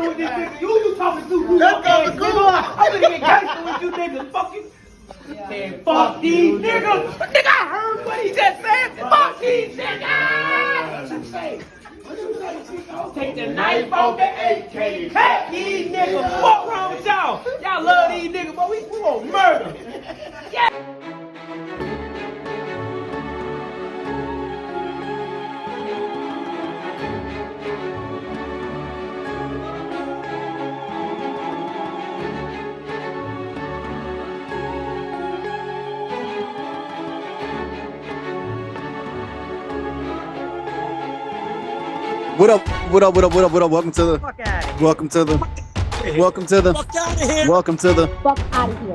with this nigga. You talking to you? Let's go, I'm gonna get gangster with you niggas. Fuck you. Man, fuck these niggas. Nigga, I heard what he just said. Fuck these niggas. What you say? Take the knife off the AK. Cut these niggas. Fuck wrong with y'all? Y'all love these niggas, but we want murder. Yeah. What up? Welcome to the Fuk Outta Here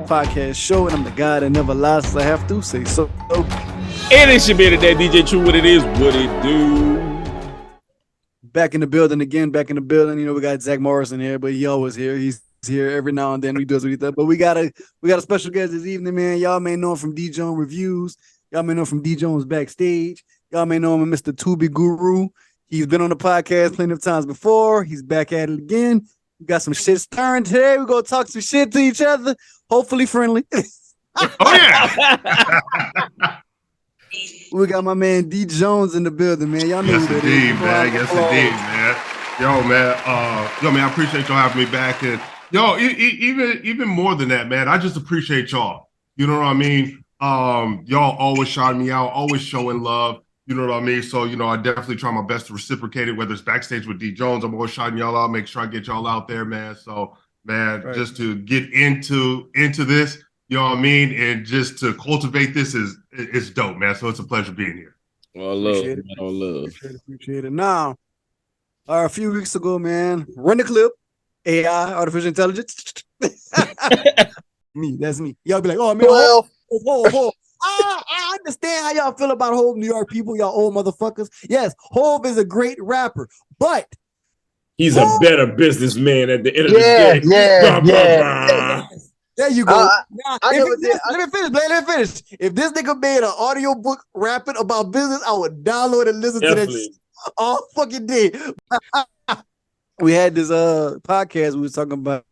podcast show, and I'm the guy that never lies, so I have to say so. And it's your man today, DJ True. What it is, what it do. Back in the building again, You know, we got Zach Morrison here, but he always here. He's here every now and then. He does what he does. But we got a special guest this evening, man. Y'all may know him from D Jones Reviews. Y'all may know him from D Jones Backstage. Y'all may know him as Mr. Tubi Guru. He's been on the podcast plenty of times before. He's back at it again. We got some shit stirring today. We're going to talk some shit to each other. Hopefully friendly. Oh, yeah. We got my man D Jones in the building, man. Y'all know Yes, who that indeed, is. man. Yes, indeed, man. Yo, man, I appreciate y'all having me back. And, even more than that, man, I just appreciate y'all. You know what I mean? Y'all always shouting me out, always showing love. You know what I mean? So, you know, I definitely try my best to reciprocate it, whether it's backstage with D Jones. I'm always shouting y'all out, make sure I get y'all out there, man. So, man, Right. Just to get into this, you know what I mean? And just to cultivate this is dope, man. So it's a pleasure being here. All love, Appreciate it. man. All love. Appreciate it. Now, a few weeks ago, man, run the clip. AI, artificial intelligence. That's me. Y'all be like, oh, man, Hov. I understand how y'all feel about Hov, New York people, y'all old motherfuckers. Yes, Hov is a great rapper, but He's a better businessman at the end of the day. there you go. Now, Let me finish. If this nigga made an audio book rapping about business, I would download and listen to that Definitely. shit all fucking day. We had this podcast. We was talking about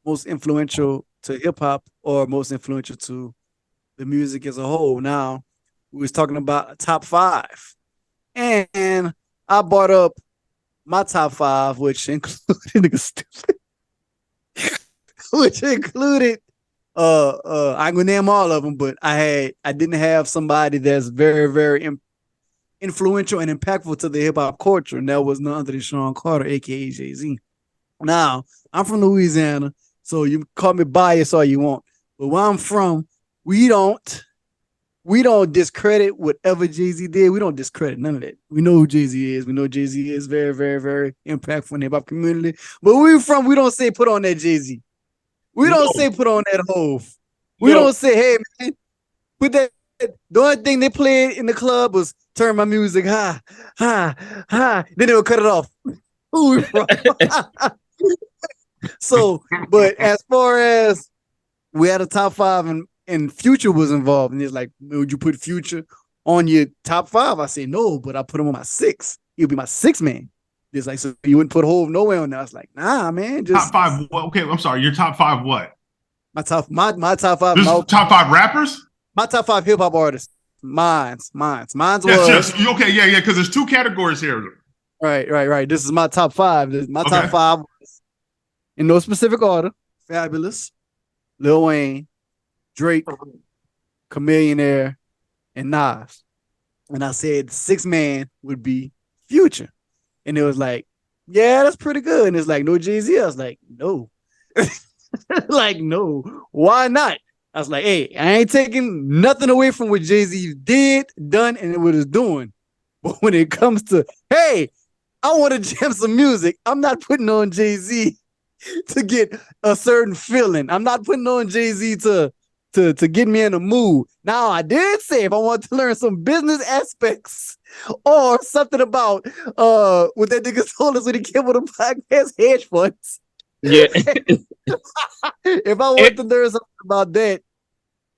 most influential to hip hop or most influential to the music as a whole. Now we was talking about top 5, and I brought up my top 5, which included I ain't gonna name all of them, but I didn't have somebody that's very, very influential and impactful to the hip hop culture, and that was none other than Sean Carter, aka Jay-Z. Now I'm from Louisiana, so you call me biased all you want, but where I'm from, we don't discredit whatever Jay-Z did. We don't discredit none of that. We know who Jay-Z is. We know Jay-Z is very, very, very impactful in the hip-hop community. But where we from, we don't say put on that Jay-Z. We don't say put on that Hov. We don't say, hey, man, put that. The only thing they played in the club was turn my music high. Then they would cut it off. Who we from? So, but as far as we had a top 5 and Future was involved, and it's like, would you put Future on your top 5? I say no, but I put him on my 6. He'll be my 6th man. It's like, so you wouldn't put Hov nowhere on there. I was like, nah, man. Just Top 5. Okay, I'm sorry. Your top 5 what? my top 5. Top 5 rappers? My top 5 hip hop artists. Mine's was Yes. Okay, yeah, because there's 2 categories here. right. This is my top 5. My top 5 was, in no specific order: Fabulous, Lil Wayne, Drake, Chameleonaire, and Nas. And I said 6th man would be Future. And it was like, yeah, that's pretty good. And it's like, no Jay-Z. I was like, no. Like, no. Why not? I was like, hey, I ain't taking nothing away from what Jay-Z done, and what he's doing. But when it comes to, hey, I want to jam some music, I'm not putting on Jay-Z to get a certain feeling. I'm not putting on Jay-Z to get me in a mood. Now, I did say if I want to learn some business aspects or something about what that nigga told us when he came on the podcast, hedge funds. Yeah. If I want to learn something about that,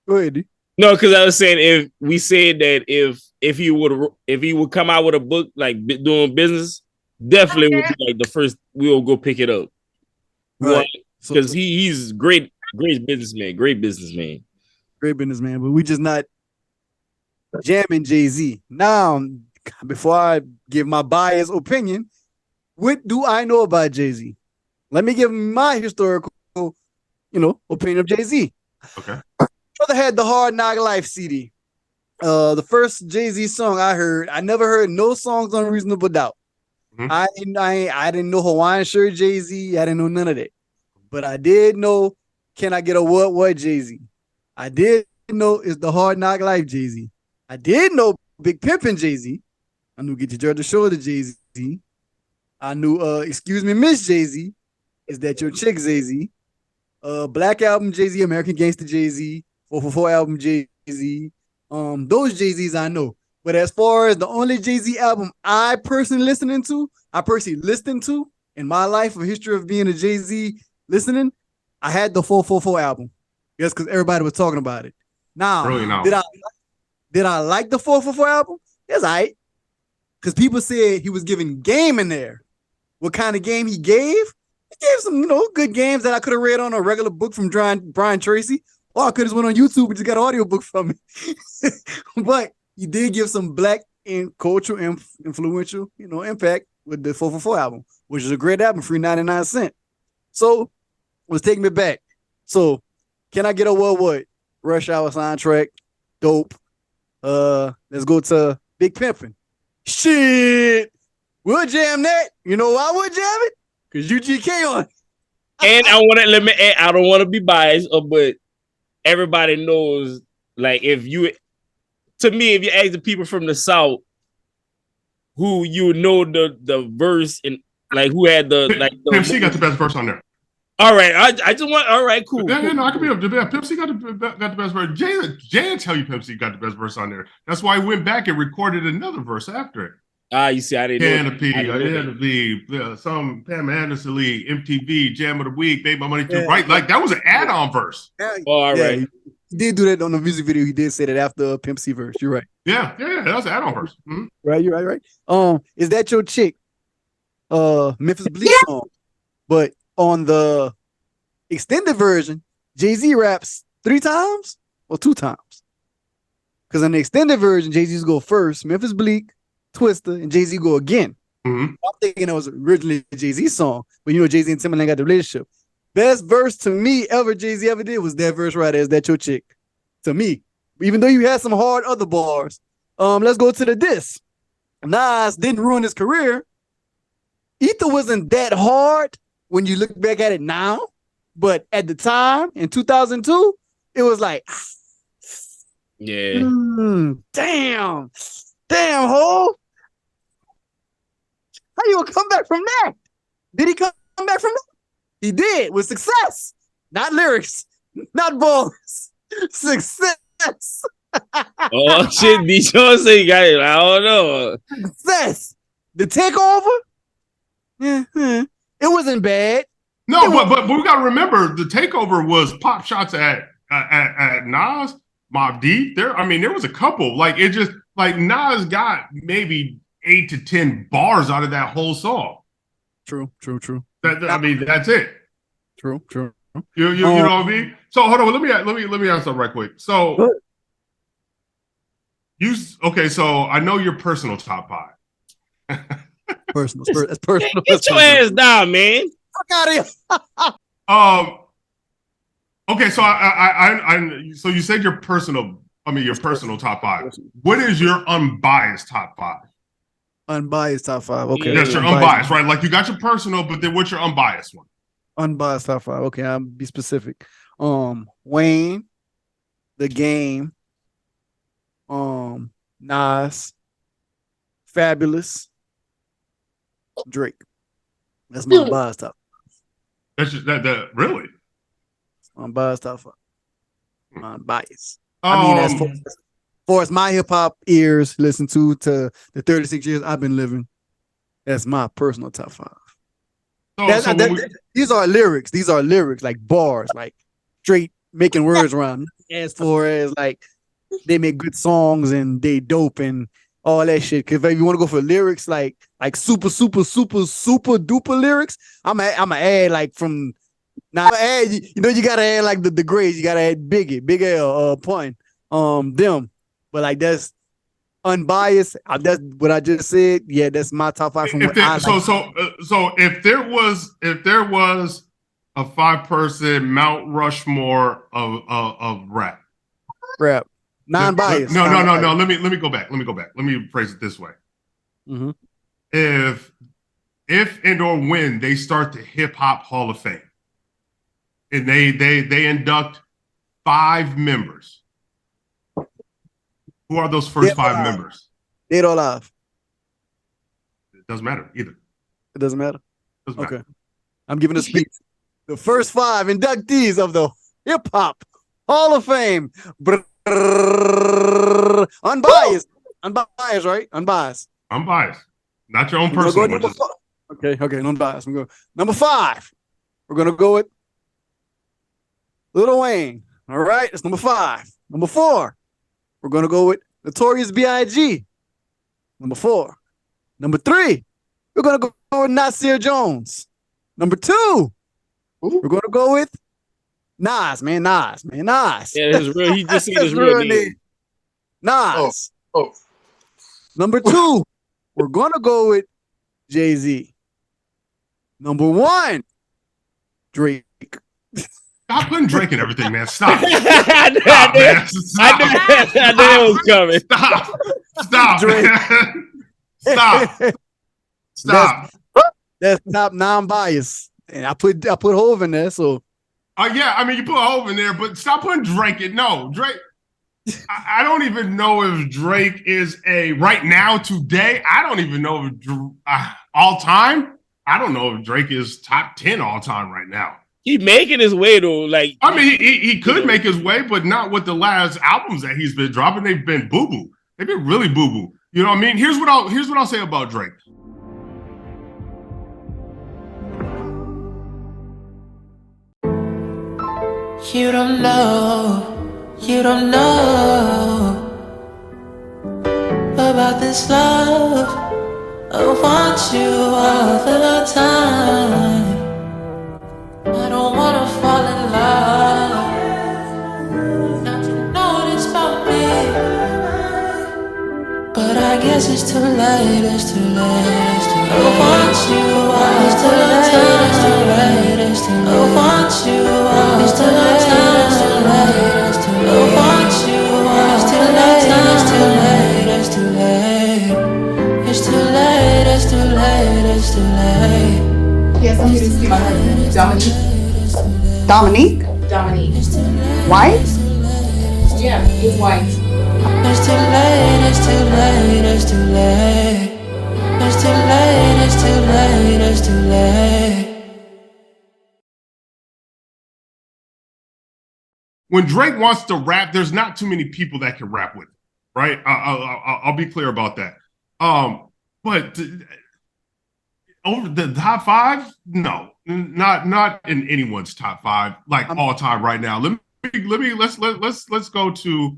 go ahead. No, because I was saying if we said that if he would come out with a book like doing business, definitely would be like the first we'll go pick it up. Right. Because he's great businessman. Great businessman. Great businessman, but we just not jamming Jay-Z. Now, before I give my biased opinion, what do I know about Jay-Z? Let me give my historical, opinion of Jay-Z. Okay. Brother had the Hard Knock Life CD. The first Jay-Z song I heard, I never heard no songs on Reasonable Doubt. Mm-hmm. I didn't know Hawaiian Shirt Jay-Z. I didn't know none of that. But I did know Can I Get a What Jay-Z. I did know it's the Hard Knock Life Jay-Z. I did know Big Pimpin' Jay-Z. I knew Get Your Georgia Shoulder Jay-Z. I knew Excuse Me Miss Jay-Z. Is That Your Chick Jay-Z? Black Album Jay-Z, American Gangster Jay-Z, 444 Album Jay-Z. Those Jay-Z's I know. But as far as the only Jay-Z album I personally listened to in my life, a history of being a Jay-Z listening, I had the 444 album. Yes, because everybody was talking about it. Now, did I like the 444 album? Yes, because people said he was giving game in there. What kind of game he gave? He gave some, good games that I could have read on a regular book from Brian Tracy, or I could have went on YouTube and just got an audiobook from it. But he did give some black and cultural influential, impact with the 444 album, which is a great album, free 99 cents. So, was taking me back. So, Can I Get a What? Rush Hour soundtrack, dope. Let's go to Big Pimpin'. Shit, we'll jam that. You know why we'll jam it? Because UGK on. And I want to let me add, I don't want to be biased, but everybody knows, like, if you ask the people from the South who the verse and like who had the Pimp C got the best verse on there. All right, I just want. All right, cool. Yeah, cool. I can be up to that. Pimp C got the best verse. Jay tell you Pimp C got the best verse on there. That's why I went back and recorded another verse after it. You see, I didn't know. Some Pam Anderson Lee, MTV, Jam of the Week, Made My Money Too Right. Like that was an add-on verse. All right. He did do that on the music video. He did say that after Pimp C verse. You're right. Yeah. That was an add-on verse. Mm-hmm. Right, you're right. Is That Your Chick? Memphis Bleak song. But on the extended version, Jay-Z raps 3 times or 2 times. Because in the extended version, Jay-Z's go first, Memphis Bleak, Twister, and Jay-Z go again. Mm-hmm. I'm thinking it was originally a Jay-Z song, but Jay-Z and Timbaland got the relationship. Best verse to me ever Jay-Z ever did was that verse right there, Is That Your Chick? To me. Even though you had some hard other bars. Let's go to the diss. Nas didn't ruin his career. Ether wasn't that hard when you look back at it now, but at the time, in 2002, it was like, yeah. Damn, ho. How you gonna come back from that? Did he come back from that? He did, with success. Not lyrics, not bars. Success. Oh, shit, Dijon say you got it. I don't know. Success. The takeover? It wasn't bad. No, but we gotta remember the takeover was pop shots at Nas, Mobb Deep. There was a couple. Like it just like Nas got maybe 8 to 10 bars out of that whole song. True. That's it. True. You know what I mean? So hold on, let me ask something right quick. So so I know your personal top 5. Personal. That's personal. Get your ass down, man. Fuck out of here. Okay, so so you said your personal top 5. What is your unbiased top 5? Unbiased top 5. Okay. That's your unbiased, right? Like you got your personal, but then what's your unbiased one? Unbiased top 5. Okay, I'll be specific. Wayne, The Game, Nas, Fabulous, Drake. That's my unbiased top. That's just that really. Unbiased top 5. Unbiased. As far as my hip hop ears listen to the 36 years I've been living, that's my personal top 5. These are lyrics. These are lyrics, like bars, like straight making words around. As far as like they make good songs and they dope and all that shit. Because if you want to go for lyrics, like super duper lyrics, I'm gonna add like from Now add, you gotta add like the grades. You gotta add Big L, point, them. But like that's unbiased. That's what I just said. Yeah, that's my top 5 from what I like. So if there was a 5-person Mount Rushmore of rap, non-biased. No. Let me go back. Let me phrase it this way. Mm-hmm. If and or when they start the Hip Hop Hall of Fame, and they induct 5 members, who are those first 5 members? Dead or alive. It doesn't matter either. It doesn't matter. Doesn't matter. Okay. I'm giving a speech. The first 5 inductees of the Hip Hop Hall of Fame. Unbiased. Unbiased, right? Unbiased. Unbiased. Not your own personal. Okay, unbiased. I'm going number 5. We're gonna go with Lil Wayne. All right, it's number 5. Number 4. We're gonna go with Notorious B.I.G. Number 4. Number 3. We're gonna go with Nasir Jones. Number 2. We're gonna go with Nas. Nas. Yeah, his real. He just said his real name. Nas. Number 2. We're gonna go with Jay-Z. Number 1. Drake. Stop putting Drake in everything, man. Stop. I knew it was coming. Stop. Drake. Stop. That's top non-bias. And I put Hov in there, so. Yeah, I mean, you put Hov in there, but stop putting Drake in. No, Drake. I don't even know if Drake is right now, today. I don't even know if all time. I don't know if Drake is top 10 all time right now. He's making his way though. Like, I mean, he could make his way, but not with the last albums that he's been dropping. They've been boo boo. They've been really boo boo. You know what I mean? Here's what I'll say about Drake. You don't know about this love. I want you all the time. I don't wanna fall in love. Now you know this about me, but I guess it's too late. It's too late. I want you all the time. It's too late. It's too late. I want you all the time. It's too late. It's too late. I want you all the time. It's too late. It's too late. It's too late. It's too late. It's too late. Yes, I'm here to speak. Dominique. White? Yeah, he's white. It's too late. It's too late. It's too late. It's too late. It's too late. It's too late. When Drake wants to rap, there's not too many people that can rap with him, right? I'll be clear about that. But over the top 5, no, not in anyone's top 5, like all time right now. Let's go to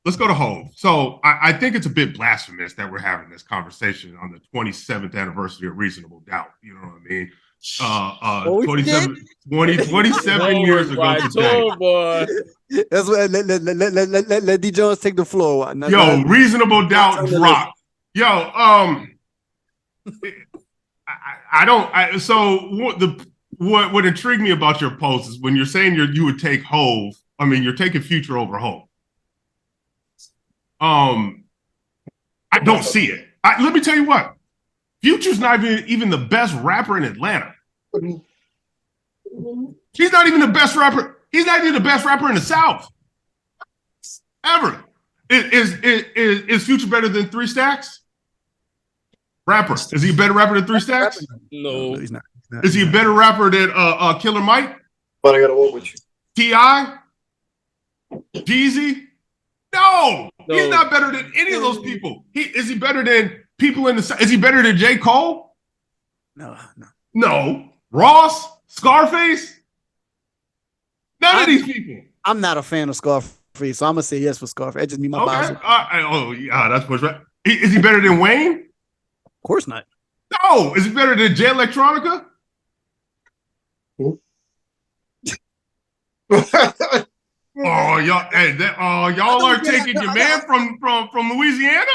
Hov. So I think it's a bit blasphemous that we're having this conversation on the 27th anniversary of Reasonable Doubt. You know what I mean? 27 years ago today. Boy. That's what let D Jones take the floor. Reasonable Doubt drop. What intrigued me about your post is when you're saying you would take Hov. I mean, you're taking Future over Hov. I don't see it. Let me tell you what. Future's not even the best rapper in Atlanta. He's not even the best rapper. He's not even the best rapper in the South. Ever. Is Future better than 3 Stacks? Rapper. Is he a better rapper than 3 Stacks? No, he's not. Is he a better rapper than Killer Mike? But I gotta work with you. T.I.? Jeezy? No, he's not better than any of those people. Is he better than people in the South? Is he better than J. Cole? No. Ross? Scarface? None of these people. I'm not a fan of Scarface, so I'm gonna say yes for Scarface. That just me my bias. That's what's right. Is he better than Wayne? Of course not. No. Is he better than Jay Electronica? Oh, y'all, hey, y'all are taking your man from Louisiana?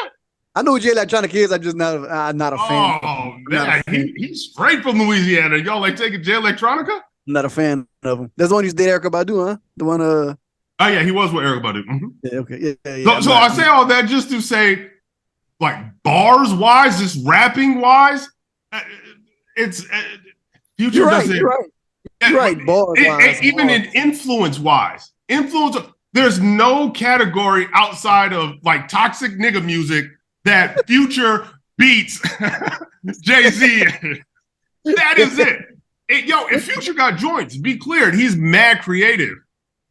I know what Jay Electronica is. I'm just not a fan. Oh, man, he's straight from Louisiana. Y'all like taking Jay Electronica? I'm not a fan of him. That's the one you did Erykah Badu, huh? The one Oh yeah, he was with Erykah Badu. Mm-hmm. Yeah, okay. Yeah. So I say all that just to say, like, bars wise, just rapping wise, it's Future. You're right. Bars wise, even in influence wise, there's no category outside of like toxic nigga music that Future beats Jay-Z. That is it. If Future got joints, be clear, he's mad creative.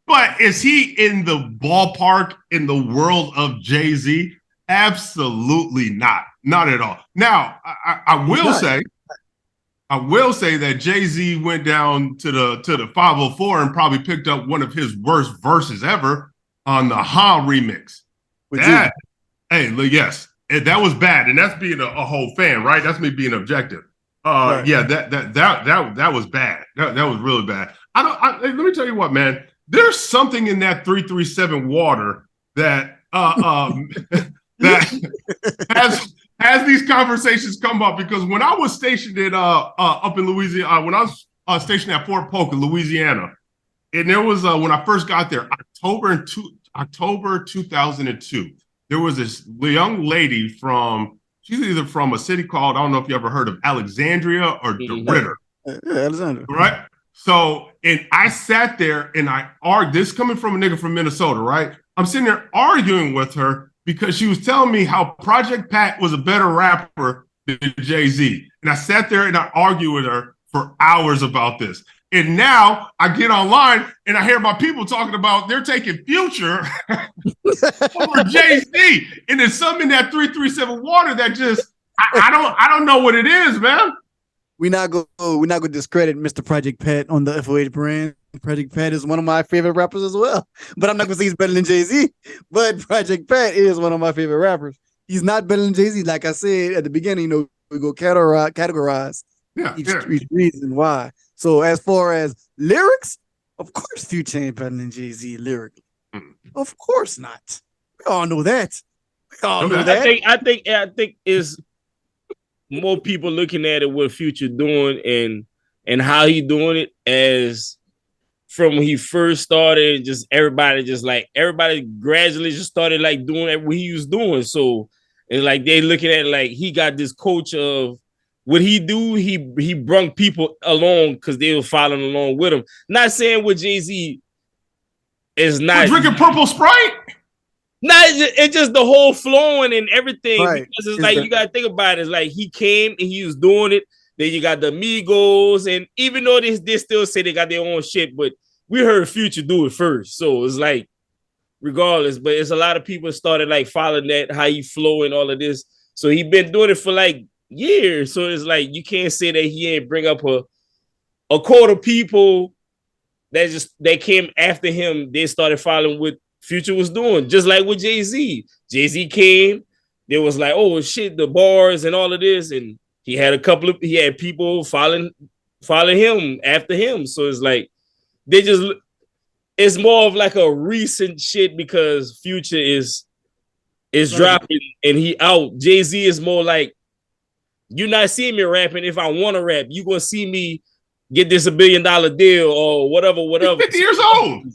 But is he in the ballpark in the world of Jay-Z? Absolutely not. Not at all. Now, I will say that Jay-Z went down to the 504 and probably picked up one of his worst verses ever on the Ha remix. Yes, that was bad, and that's being a whole fan, right? That's me being objective. Right. Yeah, that was bad. That was really bad. Let me tell you what, man. There's something in that 337 water that that has these conversations come up, because when I was stationed at up in Louisiana, when I was stationed at Fort Polk in Louisiana, and there was when I first got there, October 2002, there was this young lady she's either from a city called, I don't know if you ever heard of Alexandria or DeRidder. Yeah, Alexandria. Right? So, and I sat there and I argued, this coming from a nigga from Minnesota, right? I'm sitting there arguing with her because she was telling me how Project Pat was a better rapper than Jay-Z. And I sat there and I argued with her for hours about this. And now I get online and I hear my people talking about they're taking Future over Jay-Z. And there's something in that 337 water that just, I don't know what it is, man. We're not gonna discredit Mr. Project Pat on the FOH brand. Project Pat is one of my favorite rappers as well. But I'm not gonna say he's better than Jay-Z. But Project Pat is one of my favorite rappers. He's not better than Jay-Z. Like I said at the beginning, we go categorize each reason why. So as far as lyrics, of course Future ain't better than Jay-Z lyrically. Of course not. We all know that. I think is more people looking at it what Future doing and how he doing it, as from when he first started, just everybody gradually just started like doing what he was doing. So it's like they looking at it like he got this culture of what he do. He brung people along because they were following along with him. Not saying what Jay-Z is not drinking purple Sprite. No, it's just the whole flowing and everything. Right. Because it's like, you got to think about it. It's like he came and he was doing it. Then you got the Migos. And even though they still say they got their own shit, but we heard Future do it first. So it's like, regardless, but it's a lot of people started like following that, how he flow and all of this. So he been doing it for like years. So it's like, you can't say that he ain't bring up a quarter people that came after him. They started following what Future was doing, just like with Jay-Z. Jay-Z came, there was like, oh shit, the bars and all of this, and he had people following him after him. So it's like it's more of like a recent shit because Future is dropping and he out. Jay-Z is more like, you're not seeing me rapping. If I want to rap, you gonna see me get this $1 billion deal or whatever. 50 years old.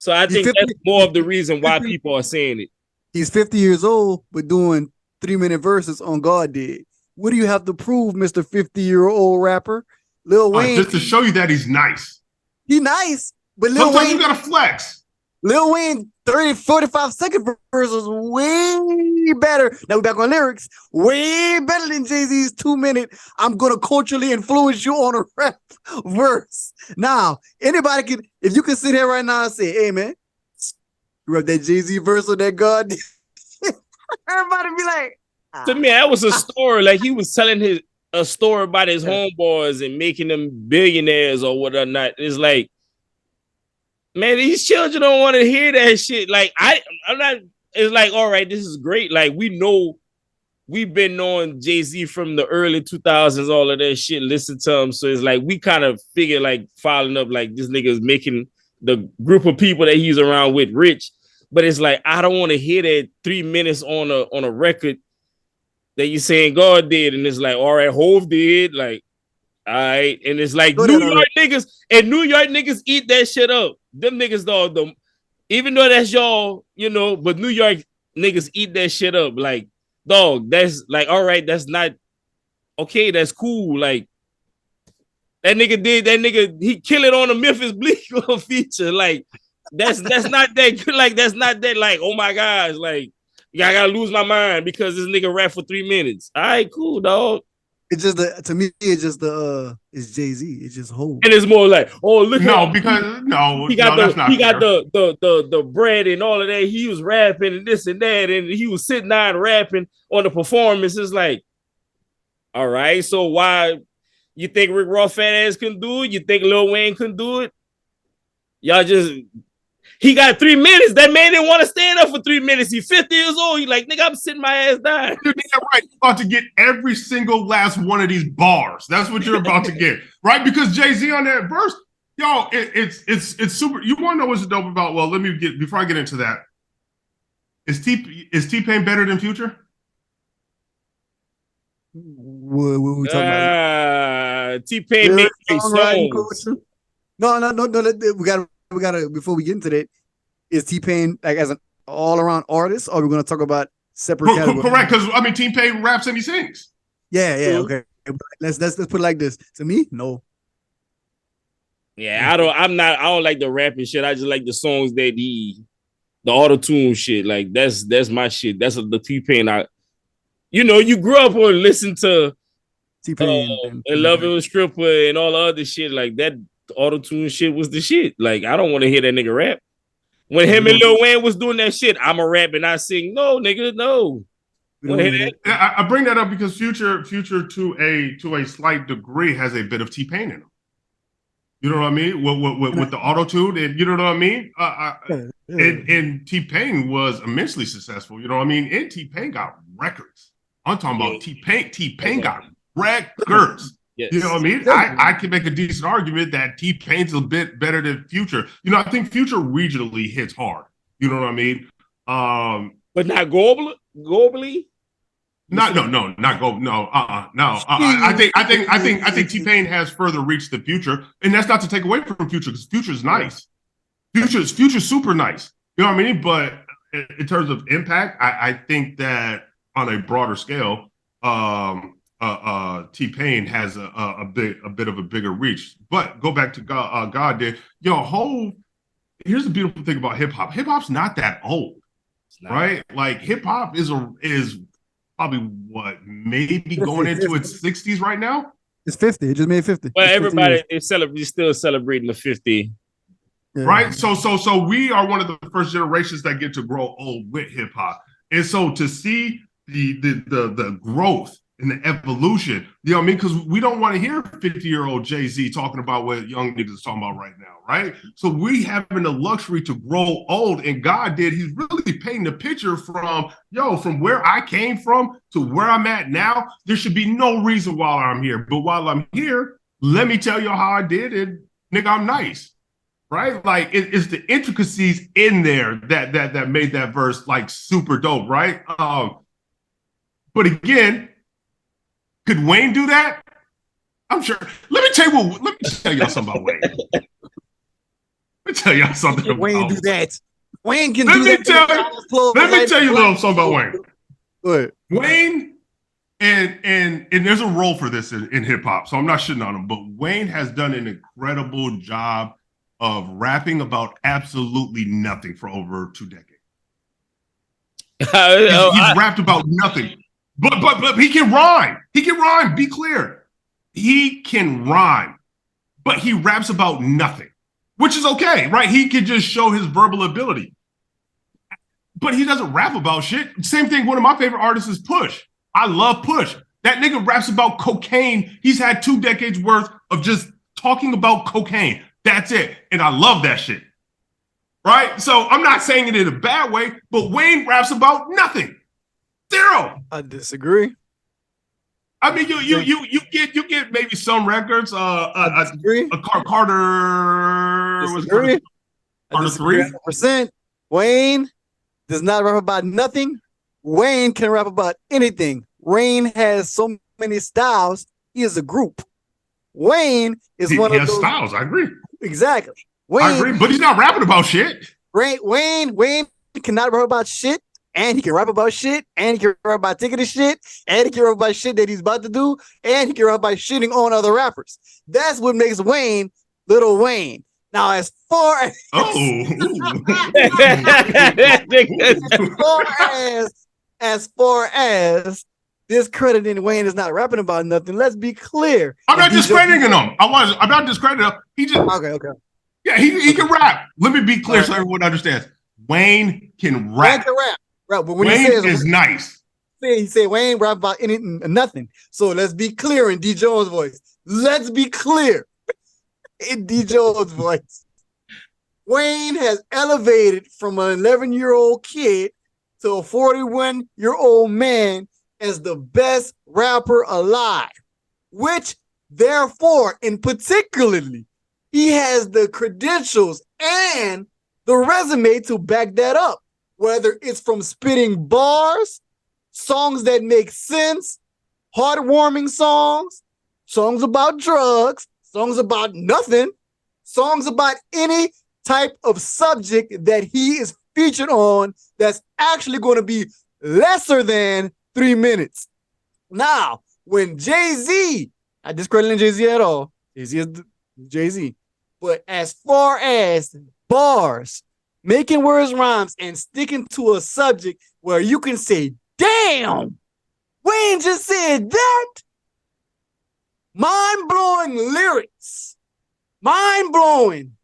So I think that's more of the reason why people are saying it. He's 50 years old, but doing 3-minute verses on God Did. What do you have to prove, Mr. 50-year-old rapper? Lil Wayne. Just to show you that he's nice. He's nice, but Lil Sometimes Wayne. you gotta flex. Lil Wayne 30-45-second verse was way better. Now we're back on lyrics. Way better than Jay-Z's 2-minute. I'm gonna culturally influence you on a rap verse. Now, anybody can, if you can sit here right now and say, hey man, you wrote that Jay-Z verse on that God. Everybody be like, to me, that was a story. Like he was telling a story about his homeboys and making them billionaires or whatnot. It's like, man, these children don't want to hear that shit. Like I'm not. It's like, all right, this is great. Like we've been knowing Jay-Z from the early 2000s, all of that shit. Listen to him, so it's like we kind of figure like following up, like this nigga is making the group of people that he's around with rich. But it's like I don't want to hear that 3 minutes on a record that you saying God did, and it's like, all right, Hove did, like, all right, and it's like New York niggas eat that shit up. Them niggas, dog, even though that's y'all, but New York niggas eat that shit up. Like, dog, that's like, all right, that's not okay, that's cool. Like, he kill it on a Memphis Bleak feature. Like, that's not that good. Like, that's not that, like, oh my gosh, like, I gotta lose my mind because this nigga rap for 3 minutes. All right, cool, dog. It's just it's Jay-Z. It's just Hov. And it's more like, oh, look he got the bread and all of that. He was rapping and this and that, and he was sitting down rapping on the performance. It's like, all right, so why you think Rick Ross fat ass couldn't do it? You think Lil Wayne couldn't do it? Y'all just, he got 3 minutes. That man didn't want to stand up for 3 minutes. He's 50 years old. He like, nigga, I'm sitting my ass down. You're right. You're about to get every single last one of these bars. That's what you're about to get, right? Because Jay-Z on that verse, yo, it's super. You want to know what's dope about? Well, before I get into that. Is T-Pain better than Future? What we talking about? T-Pain made songs. No. We gotta before we get into that, is T-Pain like as an all-around artist, or are we gonna talk about separate categories? Correct, because I mean T-Pain raps and he sings. Yeah, okay. Let's put it like this. To me, no. Yeah, I don't like the rapping shit. I just like the songs that the auto-tune shit. Like that's my shit. That's the T-Pain. You grew up on listen to T-Pain and Love It Was Stripper and all the other shit like that. Auto-tune shit was the shit. Like, I don't want to hear that nigga rap. When him and Lil Wayne was doing that shit, I'm a rap and I sing. No, nigga, no. I bring that up because Future to a slight degree has a bit of T-Pain in him. You know what I mean? With the auto-tune, and you know what I mean? And T-Pain was immensely successful. You know what I mean? And T-Pain got records. I'm talking about T-Pain. T-Pain got records. Yes. You know what I mean? I can make a decent argument that T-Pain's a bit better than Future. I think Future regionally hits hard. You know what I mean? But not globally? Not go. No. I think T-Pain has further reach than Future, and that's not to take away from Future because Future's nice. Future's super nice. You know what I mean? But in terms of impact, I think that on a broader scale, T-Pain has a bit of a bigger reach. But go back to God did. Hov, here's the beautiful thing about hip hop. Hip hop's not that old, right? Like hip hop is probably maybe going into its 60s right now. It's 50. It just made 50. Well, everybody is still celebrating the 50. Yeah. Right. So we are one of the first generations that get to grow old with hip hop. And so to see the growth and the evolution, you know what I mean? Because we don't want to hear 50-year-old Jay-Z talking about what young niggas is talking about right now, right? So we having the luxury to grow old, and God did. He's really painting the picture from where I came from to where I'm at now. There should be no reason why I'm here. But while I'm here, let me tell you how I did it. Nigga, I'm nice, right? Like it's the intricacies in there that made that verse like super dope, right? But again, could Wayne do that? I'm sure. Let me tell y'all something about Wayne. Let me tell y'all something about Wayne. Do that. Wayne can do that. Let me tell you a little something about Wayne. Good. Wayne, and there's a role for this in hip hop, so I'm not shitting on him, but Wayne has done an incredible job of rapping about absolutely nothing for over 2 decades. He's rapped about nothing. But he can rhyme. He can rhyme. Be clear. He can rhyme, but he raps about nothing, which is okay, right? He can just show his verbal ability, but he doesn't rap about shit. Same thing. One of my favorite artists is Push. I love Push. That nigga raps about cocaine. He's had 2 decades worth of just talking about cocaine. That's it. And I love that shit. Right? So I'm not saying it in a bad way, but Wayne raps about nothing. Zero. I disagree. I mean, you get maybe some records. Carter. Disagree. Part of 3? 100%. Wayne does not rap about nothing. Wayne can rap about anything. Wayne has so many styles. He is a group. Wayne is one He of has those. styles. I agree. Exactly. I agree, but he's not rapping about shit. Wayne cannot rap about shit, and he can rap about shit, and he can rap about taking the shit, and he can rap about shit that he's about to do, and he can rap about shitting on other rappers. That's what makes Wayne Lil Wayne. Now, as far as as far as discrediting Wayne is not rapping about nothing, let's be clear. I'm not discrediting him. I'm not discrediting him. He just okay. Yeah, he can rap. Let me be clear so everyone understands. Wayne can rap. Wayne can rap. Right, but when Wayne he says is nice. He said Wayne rap about anything and nothing. So let's be clear in D Jones' voice. Let's be clear in D Jones' voice. Wayne has elevated from an 11-year-old kid to a 41-year-old man as the best rapper alive, which therefore, in particularly, he has the credentials and the resume to back that up, whether it's from spitting bars, songs that make sense, heartwarming songs, songs about drugs, songs about nothing, songs about any type of subject that he is featured on that's actually going to be lesser than 3 minutes. Now, when Jay-Z, I discrediting Jay-Z at all, Jay-Z is Jay-Z, but as far as bars, making words rhymes and sticking to a subject where you can say, damn, Wayne just said that. Mind-blowing lyrics. Mind-blowing.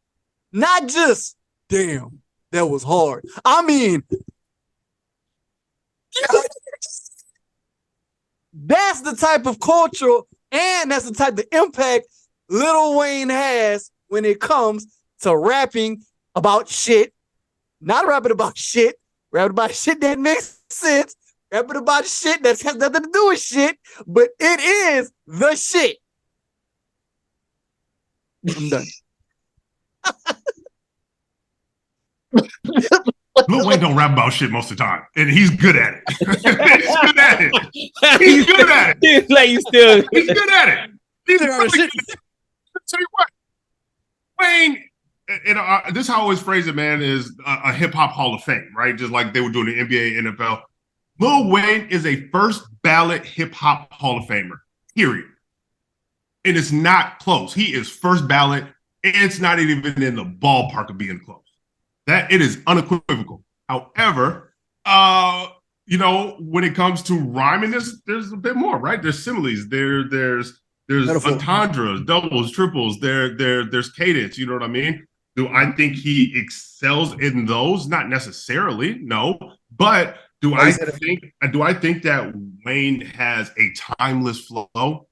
Not just, damn, that was hard. I mean, that's the type of culture and that's the type of impact Lil Wayne has when it comes to rapping about shit. Not rapping about shit, rapping about shit that makes sense, rapping about shit that has nothing to do with shit, but it is the shit. I'm done. Lil Wayne don't rap about shit most of the time, and he's good at it. He's good at it. He's good at it. Like he's still. He's good at it. He's really good at it. Tell you what, Wayne, and this is how I always phrase it, man, is a hip hop Hall of Fame, right? Just like they were doing the NBA, NFL. Lil Wayne is a first ballot hip hop Hall of Famer, period. And it's not close. He is first ballot. It's not even in the ballpark of being close. That it is unequivocal. However, when it comes to rhyming, there's a bit more, right? There's similes. There's entendres, doubles, triples. There's cadence. You know what I mean? Do I think he excels in those? Not necessarily, no. But do I think that Wayne has a timeless flow?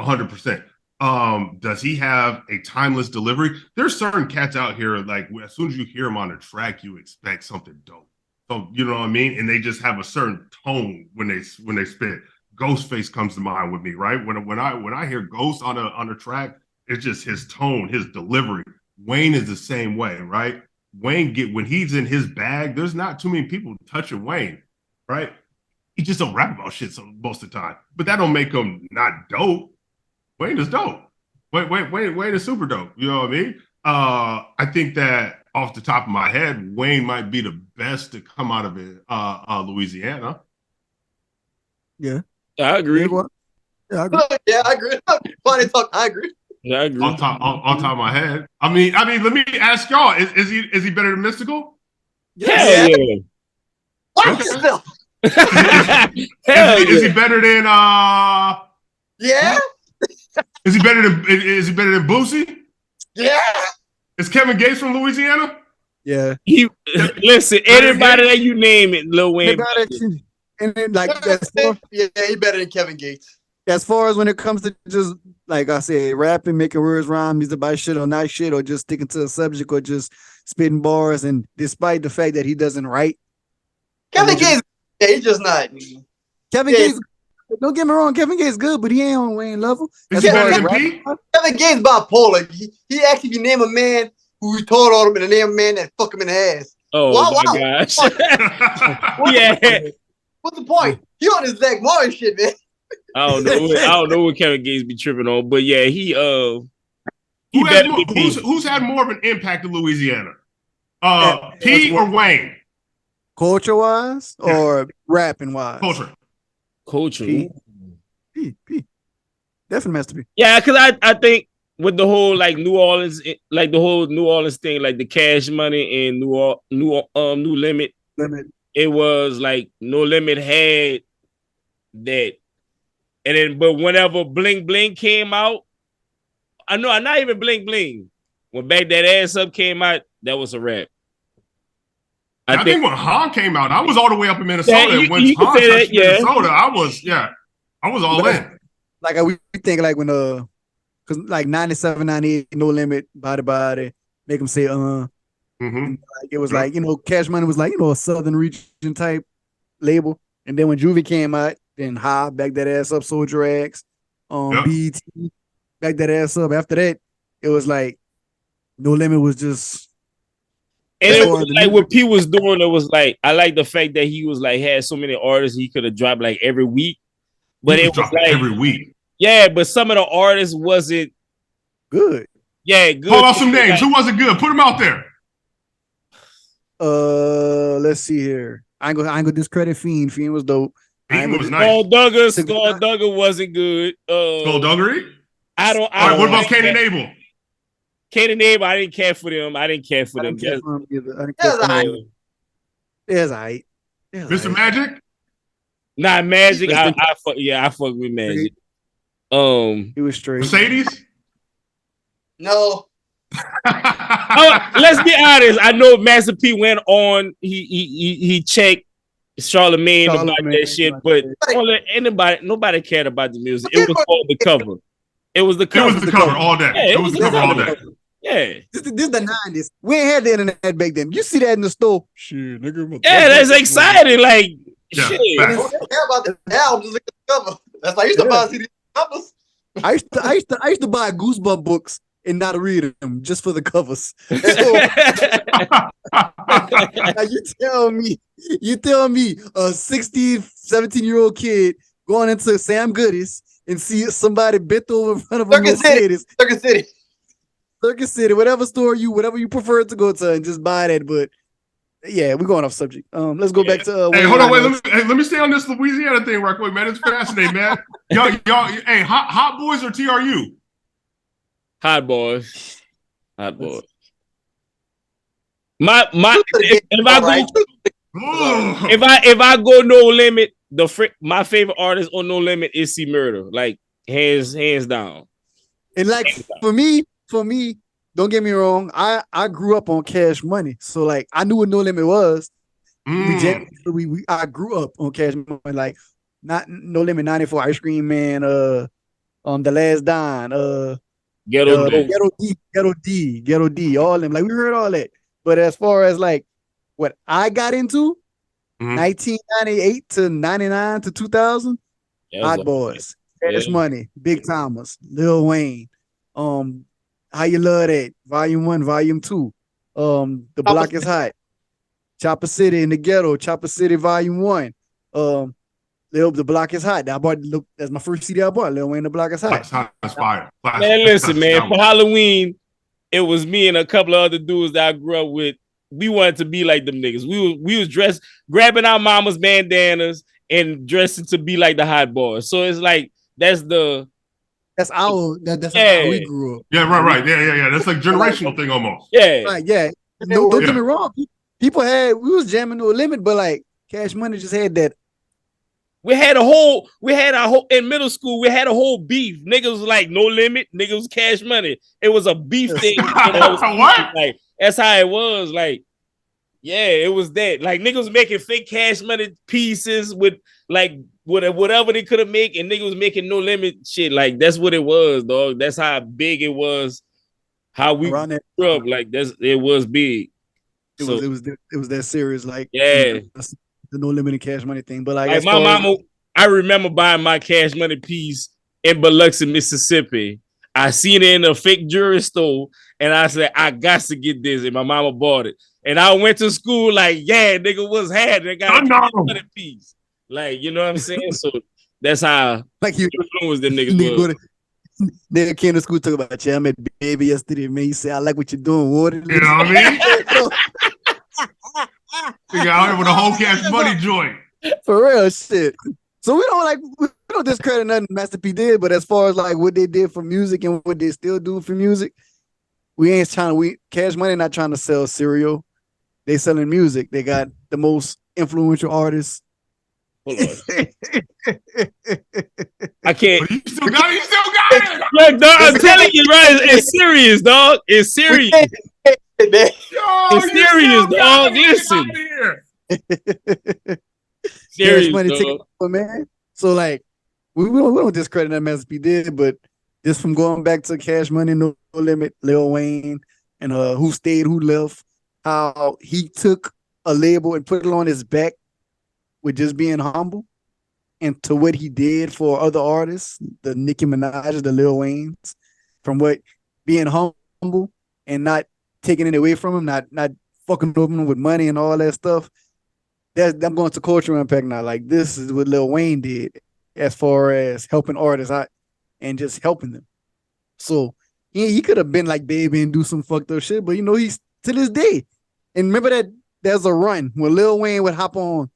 100%. Does he have a timeless delivery? There's certain cats out here, like as soon as you hear them on a track, you expect something dope. So you know what I mean? And they just have a certain tone when they spit. Ghostface comes to mind with me, right? When I hear Ghost on a track, it's just his tone, his delivery. Wayne is the same way, right? Wayne when he's in his bag, there's not too many people touching Wayne, right? He just don't rap about shit most of the time, but that don't make him not dope. Wayne is dope. Wayne is super dope. You know what I mean? I think that off the top of my head, Wayne might be the best to come out of it, Louisiana. Yeah, I agree. Yeah, I agree. Yeah, I agree. Funny talk. I agree. Yeah, I agree. On top of my head. I mean, let me ask y'all: Is he better than Mystical? Hell yeah. What the? Is he better than Yeah. Is he better than Boosie? Yeah. Is Kevin Gates from Louisiana? Yeah. Listen, anybody that you name it, Lil Wayne. And then, like, Yeah, he better than Kevin Gates. as far as when it comes to just, like I said, rapping, making words rhyme, he's about shit or not shit, or just sticking to a subject, or just spitting bars, and despite the fact that he doesn't write. Kevin Gates, he's just not. Kevin Gates, don't get me wrong, Kevin Gates good, but he ain't on Wayne level. Is he better than P? Kevin Gates bipolar. He actually, if you name a man who told on him and the damn man that fuck him in the ass. Oh Wow, my wow. gosh. What's Yeah. What's the point? He on his Zach Martin shit, man. I don't know what Kevin Gates be tripping on, but yeah, he who's had more of an impact in Louisiana? P or Wayne? Culture wise or rapping wise? Culture. P. Definitely has to be. Yeah, because I think with the whole like New Orleans, like the whole New Orleans thing, like the Cash Money and New Limit, it was like No Limit had that, and then but whenever Bling Bling came out, I know not even Bling Bling. When Back That Ass Up came out, that was a rap. I think when Han came out, I was all the way up in Minnesota. Yeah, when Han touched Minnesota, I was all in. Like we think like when because like 97, 98, No Limit, Body, make them say like, it was like, you know, Cash Money was like, you know, a Southern region type label. And then when Juvie came out, then Back That Ass Up, Soldier X, BET, Back That Ass Up. After that, it was like No Limit was just. And it was like what P was doing, it was like, I like the fact that he was like had so many artists he could have dropped like every week. But it was like every week. Yeah, but some of the artists wasn't good. Yeah, good. Call out some names. Who wasn't good? Put them out there. Let's see here. I ain't gonna discredit Fiend. Fiend was dope. Fiend was nice. Duggar wasn't good. Skullduggery? I don't. What about Caden Abel? Caden Abel, I didn't care for them. I didn't care for them. There's aight. Mr. Magic? Nah, Magic. I fuck with Magic. He was straight. Mercedes? No. Let's be honest. I know Master P went on. He checked Charlemagne about that shit, but nobody cared about the music. It was called the cover. It was the cover. It was the cover all day. Yeah, it was the cover all day. Yeah. This is the 90s. We ain't had the internet back then. You see that in the store. Shit, nigga. Yeah, that's exciting. Like, yeah, shit. I don't care about the album, just look at the cover. That's like I used to buy CD covers. I used to buy Goosebump books and not read them just for the covers. Now you tell me a 16, 17-year-old kid going into Sam Goodies and see somebody bent over in front of a Mercedes. Circuit City, whatever you prefer to go to, and just buy that. But yeah, we're going off subject. Let's go back to hey, hold on, wait, let me stay on this Louisiana thing real quick, man. It's fascinating, man. y'all, hey, hot boys or TRU? Hot boys. If I go No Limit, my favorite artist on No Limit is C Murder, like hands down. And like for me, don't get me wrong, I grew up on Cash Money, so like I knew what No Limit was. I grew up on Cash Money, like not No Limit, 94, Ice Cream Man, The Last Dime, Ghetto D, all them. Like we heard all that. But as far as like what I got into, 1998 to 99 to 2000, Hot Boys, Cash Money, Big Timers, Lil Wayne, How You Love That, Volume 1, Volume 2, The Block Is Hot, Chopper City in the Ghetto, Chopper City Volume 1, The Block Is Hot. That's my first CD I bought, Lil Wayne, The Block Is Hot. That's fire. Man, listen, man, for Halloween, it was me and a couple of other dudes that I grew up with. We wanted to be like them niggas. We was dressed, grabbing our mama's bandanas and dressing to be like the Hot Boys. So it's like that's how we grew up. Yeah, right. Yeah. That's like generational thing almost. Yeah. Right, yeah. Don't get me wrong. We was jamming No Limit, but like Cash Money just had that. In middle school, we had a whole beef. Niggas was like No Limit, niggas was Cash Money. It was a beef thing. What? Like, that's how it was. Like, yeah, it was that. Like, niggas was making fake Cash Money pieces with like whatever they could have made, and niggas was making No Limit shit. Like, that's what it was, dog. That's how big it was. How we grew up. Like, it was big. It was that serious. Like, yeah. The No Limit and Cash Money thing, but like my mama, I remember buying my Cash Money piece in Biloxi, Mississippi. I seen it in a fake jewelry store, and I said, I got to get this, and my mama bought it. And I went to school like, yeah, nigga, what's happening? I got a piece. Like, you know what I'm saying? So that's how like you influenced them niggas nigga was. go to Nigga came to school talking about, yeah, I met baby yesterday, man. You say, I like what you're doing. What You know what I mean? Nigga out here with a whole Cash Money joint. For real shit. So we don't discredit nothing Master P did, but as far as like what they did for music and what they still do for music, Cash Money not trying to sell cereal. They selling music. They got the most influential artists. Hold on. I can't. But you still got it. Look, dog, I'm telling you, right? It's serious, dog. It's serious. It's serious, dog. Listen. Serious, Cash Money dog. ticket, man. So like, we don't discredit that Master P did, but just from going back to Cash Money, No Limit, Lil Wayne, and Who Stayed, Who Left, how he took a label and put it on his back with just being humble, and to what he did for other artists, the Nicki Minaj, the Lil Waynes, from what being humble and not taking it away from him, not fucking over him with money and all that stuff. I'm going to cultural impact now. Like, this is what Lil Wayne did as far as helping artists out and just helping them. So he could have been like Baby and do some fucked up shit, but he's to this day. And remember that there's a run where Lil Wayne would hop on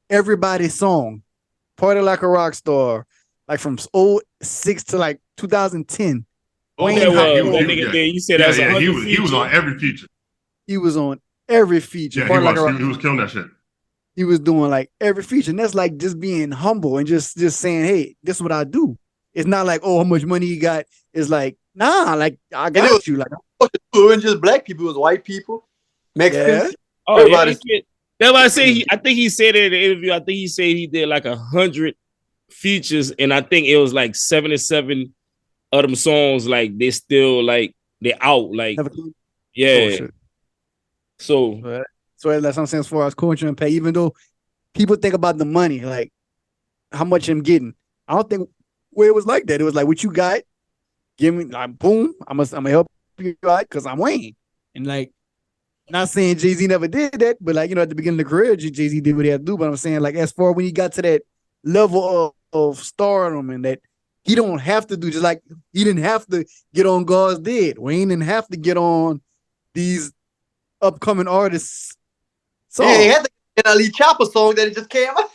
everybody's song, Party Like a Rock Star, like from 2006 to like 2010. Wayne you said that's he was on every feature. He was on every feature. Yeah, he was killing that shit. He was doing like every feature, and that's like just being humble and just saying, "Hey, this is what I do." It's not like, "Oh, how much money you got?" It's like, "Nah, like I got you." Like, it wasn't just black people; it was white people, Mexicans. Yeah. Oh, everybody. Yeah, that's why I say I think he said it in the interview. I think he said he did like 100 features, and I think it was like 77 of them songs. Like they still like they out. Like yeah. So that's what I'm saying as far as culture and pay. Even though people think about the money, like how much I'm getting, I don't think where it was like that. It was like, what you got? Give me, like, boom. I'm gonna help you out because I'm Wayne. And like, not saying Jay-Z never did that, but like, at the beginning of the career, Jay-Z did what he had to do. But I'm saying, like, as far when he got to that level of stardom and that he don't have to do, just like he didn't have to get on God's Dead. Wayne didn't have to get on these upcoming artists. So yeah, he had the Ali Chopper song that it just came out.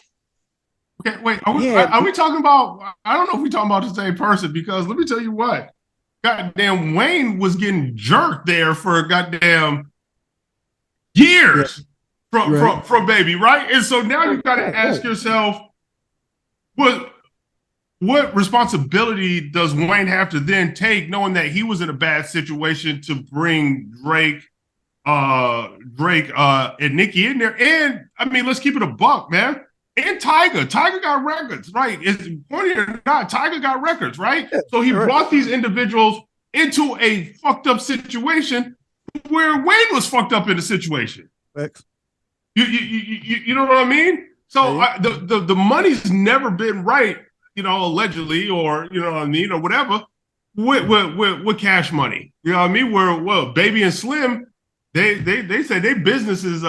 Okay, wait, are we talking about? I don't know if we're talking about the same person, because let me tell you what, goddamn Wayne was getting jerked there for goddamn years from Baby, right? And so now you got to ask yourself, what responsibility does Wayne have to then take, knowing that he was in a bad situation, to bring Drake and Nicki in there? And I mean, let's keep it a buck, man. And Tiger got records, right? It's funny or not, Tiger got records, right? Yeah, so he brought these individuals into a fucked up situation where Wayne was fucked up in the situation. Thanks. You know what I mean? So the money's never been right, allegedly, or you know what I mean, or whatever, with Cash Money. You know what I mean? Where Baby and Slim, they say their business is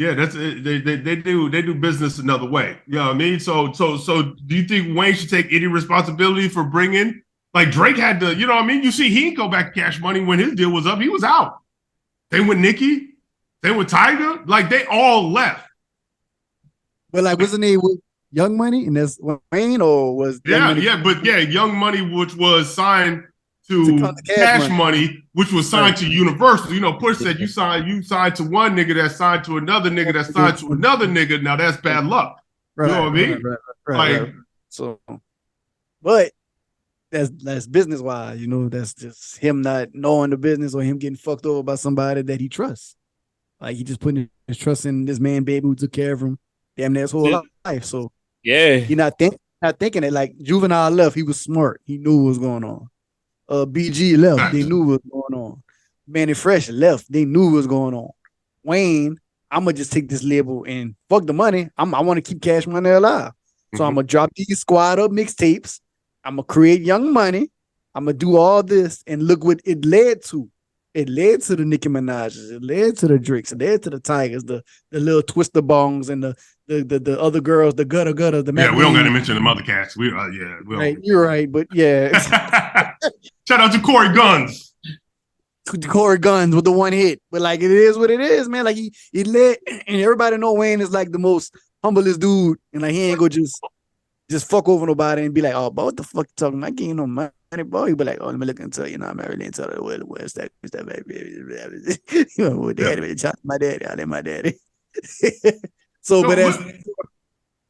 that's they do business another way. You know what I mean? So do you think Wayne should take any responsibility for bringing, like, Drake had to, you know what I mean? You see, he didn't go back to Cash Money when his deal was up. He was out. Same with Nicki, same with Tiger. Like, they all left. But like, wasn't he with Young Money and that's Wayne, or was Young Money, which was signed to Cash Money, which was signed to Universal. Push said you signed to one nigga that signed to another nigga that signed to another nigga. Now that's bad luck. Right, you know what I mean? Right. So, but that's business wise, that's just him not knowing the business, or him getting fucked over by somebody that he trusts. Like, he just putting his trust in this man, Baby, who took care of him damn near his whole life. So he not thinking it. Like, Juvenile left, he was smart. He knew what was going on. BG left, they knew what was going on. Manny Fresh left, they knew what was going on. Wayne, I'm gonna just take this label and fuck the money. I want to keep Cash Money alive. So I'm gonna drop these squad up mixtapes. I'm gonna create Young Money. I'm gonna do all this, and look what it led to. It led to the Nicki Minaj's. It led to the Drakes. It led to the Tigers, the little Twister Bongs, and the other girls, the gutter. The yeah, we don't got to mention the mother cats. We right. You're right, but yeah. Shout out to Corey Guns. Corey Guns with the one hit, but like it is what it is, man. Like he led, and everybody know Wayne is like the most humblest dude, and like he ain't go just fuck over nobody and be like, oh, but what the fuck you talking about? I can't no money, boy. He be like, oh, let me look into it. You know, I'm really into it. Where's that baby? You know, with daddy, my daddy, I let my daddy. So, but that's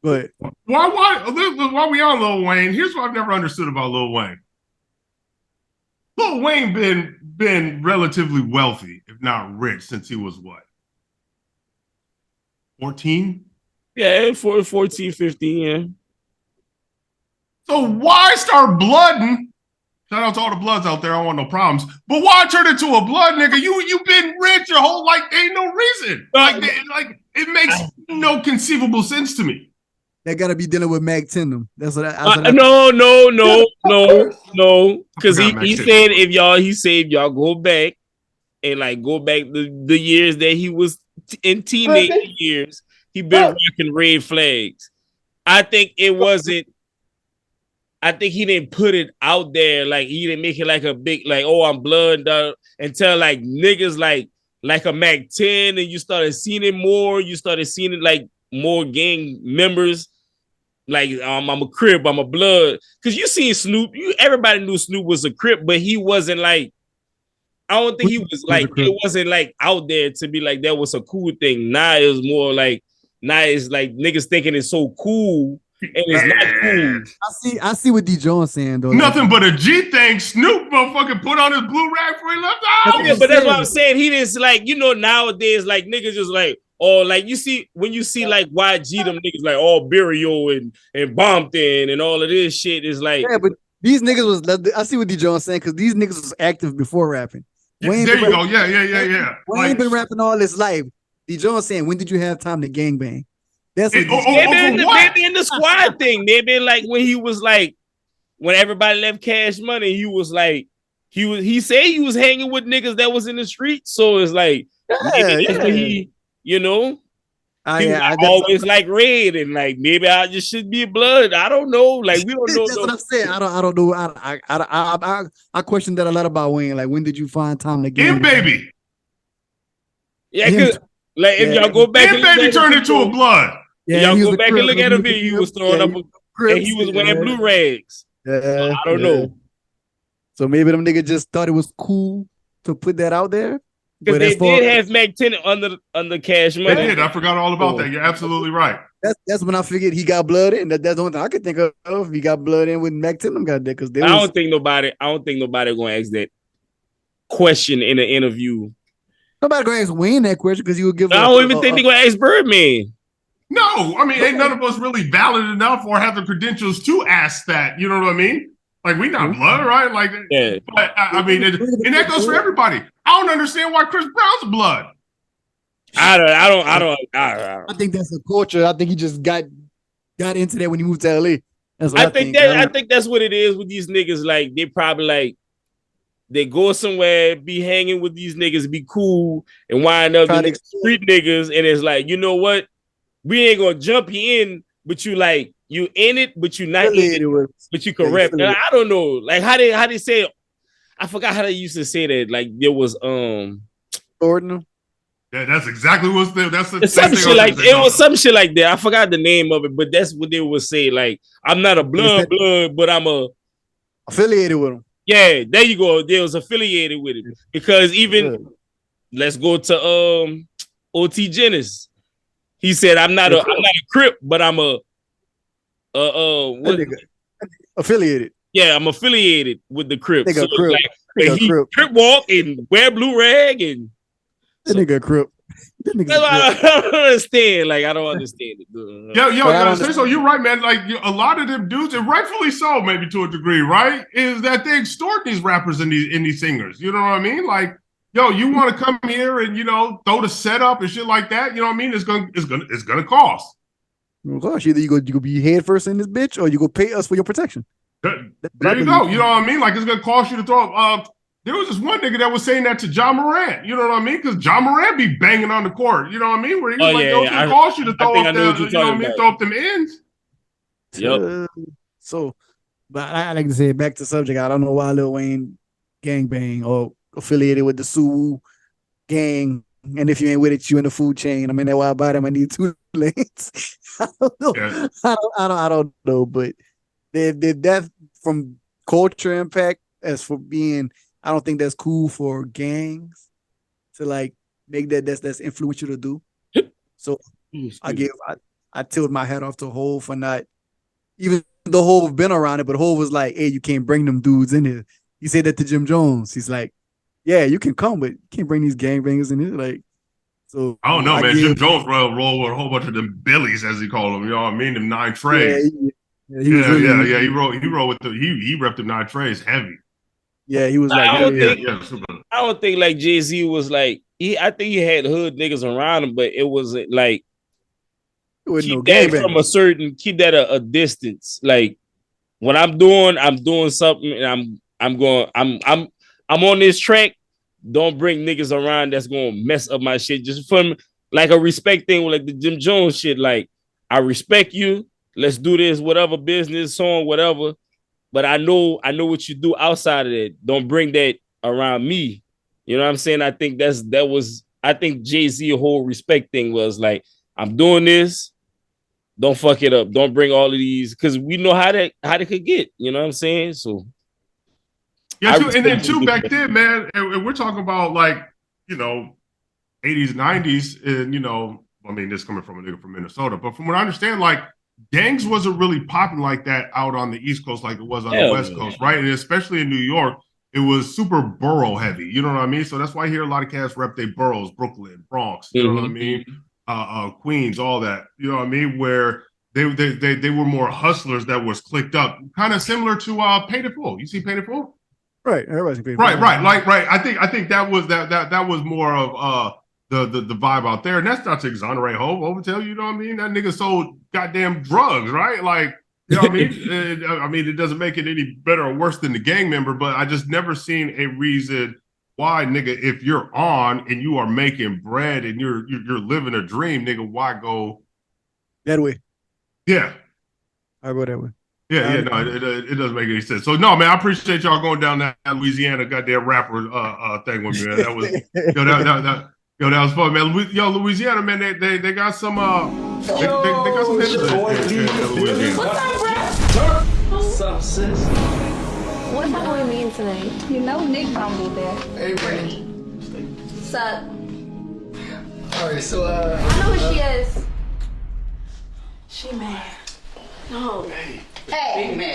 but why we on Lil Wayne? Here's what I've never understood about Lil Wayne. Lil Wayne been relatively wealthy, if not rich, since he was what? 14? Yeah, 14, 15, yeah. So why start blooding? Shout out to all the bloods out there. I don't want no problems. But why turn into a blood nigga? You been rich your whole life. Ain't no reason. Like it makes no conceivable sense to me. That gotta be dealing with Mac Tindem. That's what No. Because he said if y'all go back and like go back the years that he was in teenage years, he been rocking red flags. I think it wasn't. I think he didn't put it out there, like he didn't make it like a big, like, oh, I'm blood, until like niggas like a Mac 10, and you started seeing it more. You started seeing it like more gang members. Like I'm a Crip, I'm a blood. Cause you seen Snoop, everybody knew Snoop was a Crip, but he wasn't like, I don't think he was like, it wasn't like out there to be like that was a cool thing. Now it was more like, now it's like niggas thinking it's so cool. And it's not cool. I see what D. Jones saying though. Nothing but a G thing. Snoop motherfucking put on his blue rag before he left the house. Yeah, but that's what I'm saying. He didn't like, you know, nowadays like niggas just like, oh, like you see when you see like YG, them niggas like all Burial and Bompton and all of this shit is like. Yeah, but these niggas was. I see what D. Jones saying because these niggas was active before rapping. Wayne there you go. Yeah. Wayne like, been rapping all his life. D. Jones saying, when did you have time to gangbang? That's what they been in the squad thing. They been like when he was like when everybody left Cash Money, he was like he said he was hanging with niggas that was in the street. So it's like maybe that's when he, you know, I always like red and like maybe I just should be blood. I don't know. Like we don't know. That's what I'm saying. I don't know. I question that a lot about Wayne. Like when did you find time to get baby? Yeah, cause like if y'all go back and baby turned into a blood. Yeah, y'all go back and look at him. He was throwing up, and he was wearing blue rags. Yeah, so I don't know. So maybe them niggas just thought it was cool to put that out there. Because they did have Mac 10 under Cash Money. They did. I forgot all about that. You're absolutely right. That's when I figured he got blood in. That's the only thing I could think of. He got blood in when Mac 10 got there. Because I don't think nobody gonna ask that question in an interview. Nobody gonna ask Wayne that question because he would give. I don't even think they gonna ask Birdman. No, I mean, ain't none of us really valid enough or have the credentials to ask that. You know what I mean? Like, we not blood, right? Like, yeah. But I mean, and that goes for everybody. I don't understand why Chris Brown's blood. I don't. I think that's a culture. I think he just got into that when he moved to LA. I think that's what it is with these niggas. Like, they probably like they go somewhere, be hanging with these niggas, be cool, and wind up street niggas, and it's like, you know what? We ain't gonna jump you in, but you like you in it, but you not in it, but you can rap. I don't know, like how they say it. I forgot how they used to say that. Like there was Gordon. Yeah, that's exactly what's there. That's some shit like it was some shit like that. I forgot the name of it, but that's what they would say. Like I'm not a blood, but I'm affiliated with him. Yeah, there you go. They was affiliated with it because even let's go to OT Genesis. He said, "I'm not a Crip, but I'm affiliated." Yeah, I'm affiliated with the Crip. So Crip. Like, he Crip walk and wear blue rag and that nigga Crip. I don't understand. Like I don't understand it. Yo, so you're right, man. Like a lot of them dudes, and rightfully so, maybe to a degree, right? Is that they extort these rappers and these singers? You know what I mean? Like. Yo, you want to come here and throw the setup and shit like that? You know what I mean? It's gonna cost. Oh gosh, either you go be head first in this bitch, or you go pay us for your protection. There you go. You know what I mean? Like it's gonna cost you to throw up. There was this one nigga that was saying that to John Morant. You know what I mean? Because John Morant be banging on the court. You know what I mean? Where he was like, "Yo, it's gonna cost you to throw up the, you know what I mean? Throw up them ends." Yep. So, but I like to say back to subject. I don't know why Lil Wayne gangbang or affiliated with the Sue gang. And if you ain't with it, you in the food chain. I mean, that's why I buy them. I need 2 lanes. I don't know. Yeah. I don't know. But that from culture impact as for being, I don't think that's cool for gangs to like make that's influential to do. So I tilt my hat off to Hov for not, even though Hov been around it, but Hov was like, hey, you can't bring them dudes in here. He said that to Jim Jones. He's like, yeah, you can come, but you can't bring these gangbangers in here. Like, so I don't know, man. Jim Jones roll with a whole bunch of them billies, as he called them. You know what I mean? Them 9 trays. Yeah. He rolled with he repped them 9 trays heavy. Yeah, he was like, I don't think like Jay-Z was like, I think he had hood niggas around him, but it wasn't like keep that a distance. Like what I'm doing something, and I'm on this track. Don't bring niggas around that's gonna mess up my shit. Just from like a respect thing, like the Jim Jones shit. Like I respect you. Let's do this, whatever business, song, whatever. But I know what you do outside of that. Don't bring that around me. You know what I'm saying? I think I think Jay-Z whole respect thing was like, I'm doing this. Don't fuck it up. Don't bring all of these, because we know how they could get. You know what I'm saying? So yeah, and then too back then, man, and we're talking about like, you know, 80s, 90s, and you know, I mean, this coming from a nigga from Minnesota, but from what I understand, like gangs wasn't really popping like that out on the East Coast like it was on the West Coast, right? And especially in New York, it was super borough heavy. You know what I mean? So that's why I hear a lot of cats rep their boroughs, Brooklyn, Bronx. You know what I mean? Queens, all that. You know what I mean? Where they were more hustlers that was clicked up, kind of similar to Paid in Full. You see Paid in Full? Right, everybody's paid. Right. I think that was more of the vibe out there, and that's not to exonerate Hov. Hov tell you know what I mean. That nigga sold goddamn drugs, right? Like, you know what I mean. I mean, it doesn't make it any better or worse than the gang member, but I just never seen a reason why, nigga, if you're on and you are making bread and you're living a dream, nigga, why go that way? Yeah, I go that way. Yeah, no, it doesn't make any sense. So no, man, I appreciate y'all going down that Louisiana goddamn rapper thing with me, man. That was that was fun, man. Louisiana, man, they got some they got some hits in Louisiana. What's up, sis? What's that boy mean tonight? You know Nick gonna be there. Hey, Brittany. What's up? All right, so I know who she is. She mad. No. Hey. Hey. Man.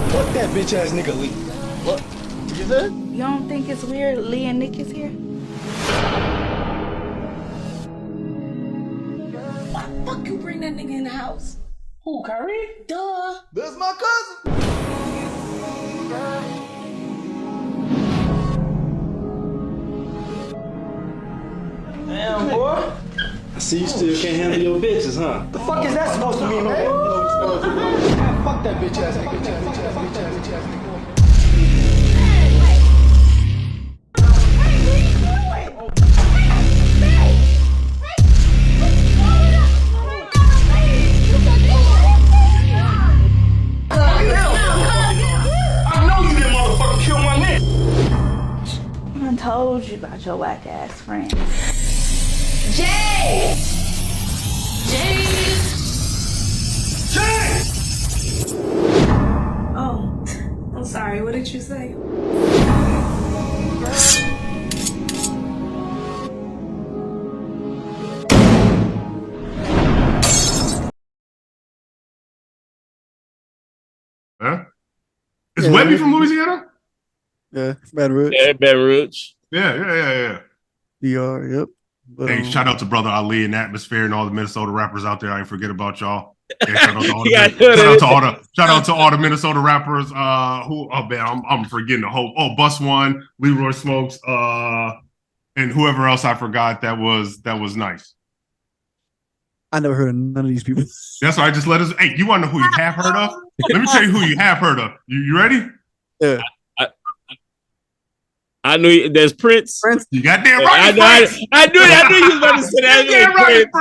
Fuck that bitch ass nigga Lee. What? You said? You don't think it's weird Lee and Nick is here? Why the fuck you bring that nigga in the house? Who, Kyrie? Duh. That's my cousin. Damn, boy. I see you still can't handle your bitches, huh? The fuck is that supposed to mean, man? Man, fuck that bitch ass nigga. I know you didn't motherfucking kill my nigga. I told you about your whack ass friend. Jay! Oh, I'm sorry. What did you say? Huh? Is Webby from Louisiana? Yeah, Baton Rouge. Yeah, Baton Rouge. Yeah. DR, yep. But, hey, shout out to Brother Ali and Atmosphere and all the Minnesota rappers out there. I ain't forget about y'all. Yeah, shout out to all the Minnesota rappers. Who? Oh man, I'm forgetting the whole. Oh, Bus One, Leroy Smokes, and whoever else I forgot. That was nice. I never heard of none of these people. That's why I just let us. Hey, you want to know who you have heard of? Let me tell you who you have heard of. You ready? Yeah. I knew there's Prince. Prince. You got damn right. I knew you was about to say that. You damn right, it's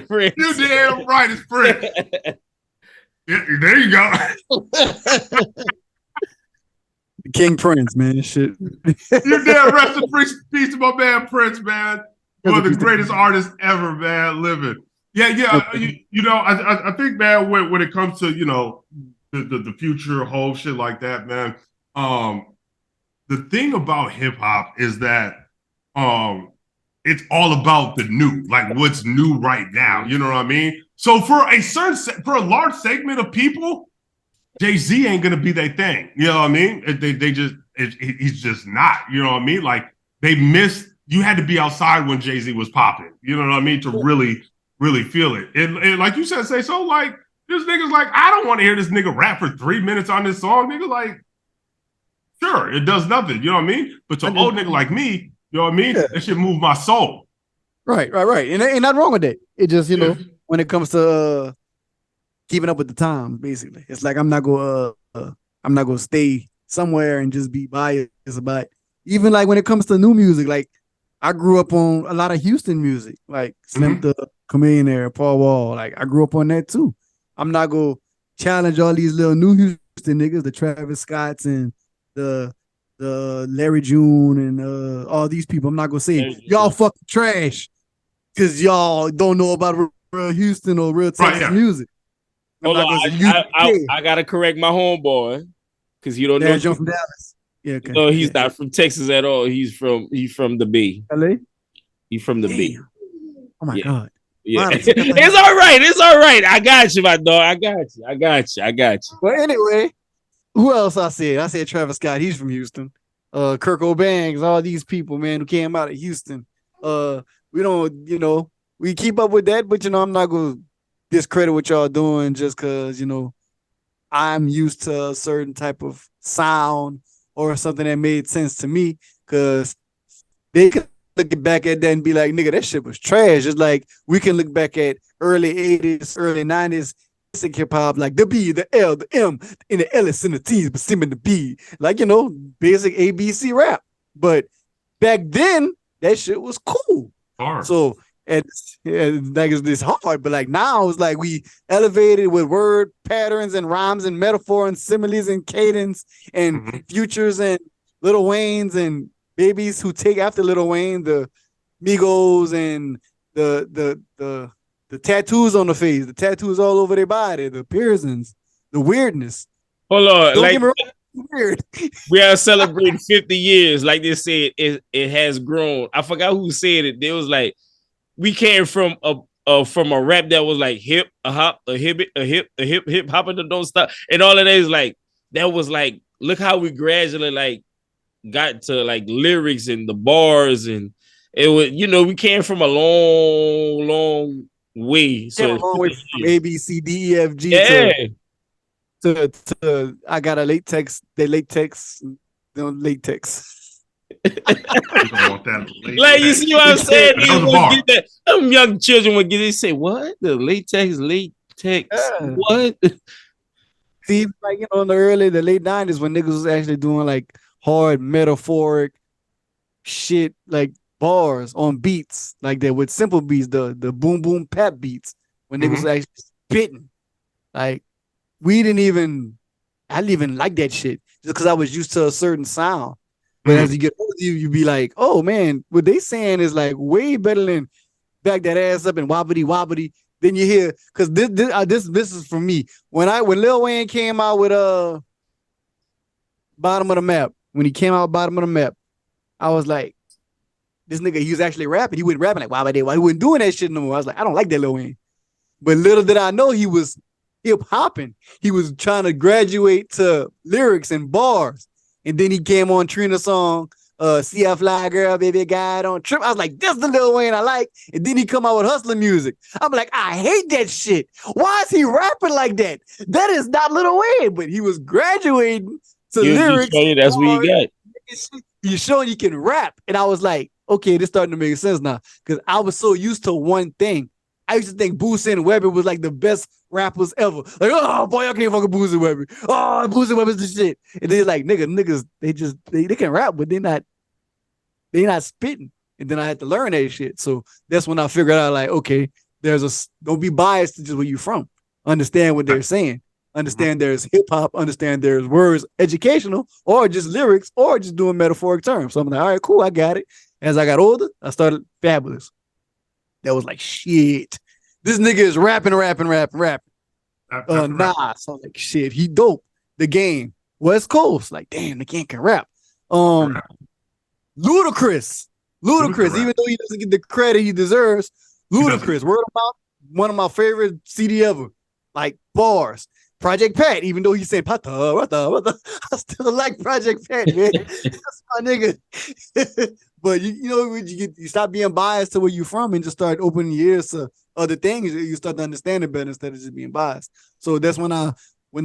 Prince. You damn right, it's Prince. Yeah, there you go. King Prince, man. Shit. You damn rest in peace to my man Prince, man. One of the greatest artists ever, man, living. Yeah. You know, I think, man, when it comes to, you know, the future, whole shit like that, man. The thing about hip hop is that it's all about the new, like what's new right now. You know what I mean? So for a large segment of people, Jay-Z ain't gonna be their thing. You know what I mean? He's just not. You know what I mean? Like they missed. You had to be outside when Jay-Z was popping. You know what I mean? To really feel it. And like you said, Sayso, like this nigga's like, I don't want to hear this nigga rap for 3 minutes on this song. Nigga, like, sure, it does nothing. You know what I mean? But to an old nigga like me, you know what I mean? That should move my soul. Right. And ain't nothing wrong with that. It just, you know, when it comes to keeping up with the time, basically, it's like I'm not gonna stay somewhere and just be biased about it. Even like when it comes to new music, like I grew up on a lot of Houston music, like Slim Thug, Chameleon, Paul Wall. Like I grew up on that too. I'm not gonna challenge all these little new Houston niggas, the Travis Scotts and the Larry June and all these people. I'm not gonna say y'all fucking trash because y'all don't know about real Houston or real Texas music. Hold on, I gotta correct my homeboy because you don't know. John from Dallas. Yeah, okay. No, he's not from Texas at all. He's from the B. LA. He's from the B. Oh my god. Yeah, wow, it's all right. It's all right. I got you, my dog. I got you. Well, anyway, who else I said? I said Travis Scott. He's from Houston. Kirk O'Banks, all these people, man, who came out of Houston. We don't, you know, we keep up with that, but you know, I'm not gonna discredit what y'all doing just because, you know, I'm used to a certain type of sound or something that made sense to me, because they could look back at that and be like, nigga, that shit was trash. It's like we can look back at early 80s, early 90s hip hop, like the B, the L, the M, and the L is in the T's, but seeming the B. Like, you know, basic ABC rap. But back then, that shit was cool. Hard. So like it's hard, but like now it's like we elevated with word patterns and rhymes and metaphor and similes and cadence and futures and Lil Waynes and babies who take after Lil Wayne, the Migos and the tattoos on the face, the tattoos all over their body, the piercings, the weirdness. Hold on, don't like, get me wrong, weird. We are celebrating 50 years. Like they said, it has grown. I forgot who said it. They was like, we came from a rap that was like hip, a hop, a hip, hop, and don't stop. And all of that is like, that was like, look how we gradually like got to like lyrics and the bars, and it was, you know, we came from a long way. So a long way from A, B, C, D, E, F, G to I got a latex. Like, you see what I'm saying? Young children would get, they say, what? The latex. What? See, like, you know, in the late 90s when niggas was actually doing like hard metaphoric shit, like bars on beats like that with simple beats, the boom boom pap beats, when niggas was actually spitting. Like, I didn't even like that shit just because I was used to a certain sound. But as you get older, you be like, oh man, what they saying is like way better than back that ass up and wobbity. Then you hear, because this is for me. When Lil Wayne came out with Bottom of the Map, when he came out with Bottom of the Map, I was like, this nigga, he was actually rapping. He wasn't rapping like wobbity. He wasn't doing that shit no more. I was like, I don't like that Lil Wayne. But little did I know he was hip hopping. He was trying to graduate to lyrics and bars. And then he came on Trina's song, See a Fly Girl, Baby Guy Don't Trip. I was like, this is the Lil Wayne I like. And then he come out with hustler music. I'm like, I hate that shit. Why is he rapping like that? That is not Lil Wayne. But he was graduating to lyrics. That's what you got. He's showing you can rap. And I was like, okay, this starting to make sense now. Because I was so used to one thing. I used to think Boosie and Weber was like the best rappers ever. Like, oh boy, I can't fucking Boosie and Weber. Oh, Boosie and Weber's the shit. And then like niggas, they can rap, but they not spitting. And then I had to learn that shit. So that's when I figured out like, okay, don't be biased to just where you from. Understand what they're saying. Understand there's hip hop, understand there's words, educational, or just lyrics, or just doing metaphoric terms. So I'm like, all right, cool, I got it. As I got older, I started Fabulous. That was like, shit. This nigga is rapping. Nah, so I'm like, shit, he dope. The Game, West Coast, like, damn, the Game can rap. Ludacris, even though he doesn't get the credit he deserves, Ludacris, word of mouth, one of my favorite CD ever. Like bars. Project Pat, even though he said Pata, I still like Project Pat, man. That's my nigga. But you know, when you stop being biased to where you from and just start opening your ears to other things, you start to understand it better instead of just being biased. So that's when the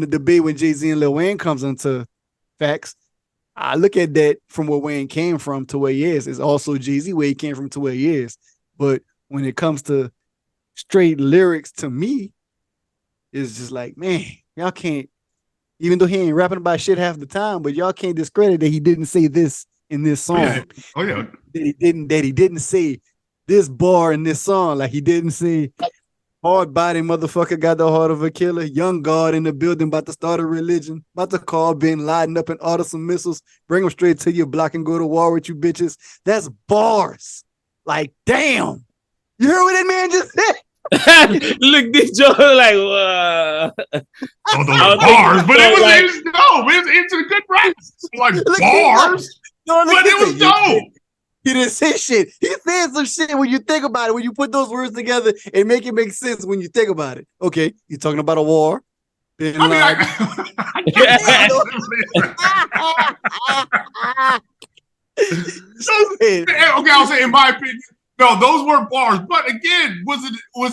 debate when Jay-Z and Lil Wayne comes into facts, I look at that from where Wayne came from to where he is. It's also Jay-Z where he came from to where he is. But when it comes to straight lyrics, to me, it's just like, man, y'all can't, even though he ain't rapping about shit half the time, but y'all can't discredit that he didn't say this in this song. Oh yeah. That he didn't say this bar in this song. Like he didn't say hard body motherfucker got the heart of a killer. Young God in the building about to start a religion. About to call Bin Laden up and order some missiles. Bring them straight to your block and go to war with you bitches. That's bars. Like, damn. You heard what that man just said? Look, this joke like, oh, those bars, but it was dope. It was a good rap. Like bars, but it was dope. He didn't say shit. He said some shit when you think about it. When you put those words together, it make sense when you think about it. Okay, you're talking about a war. Okay, I'll say in my opinion. No, those weren't bars. But again, was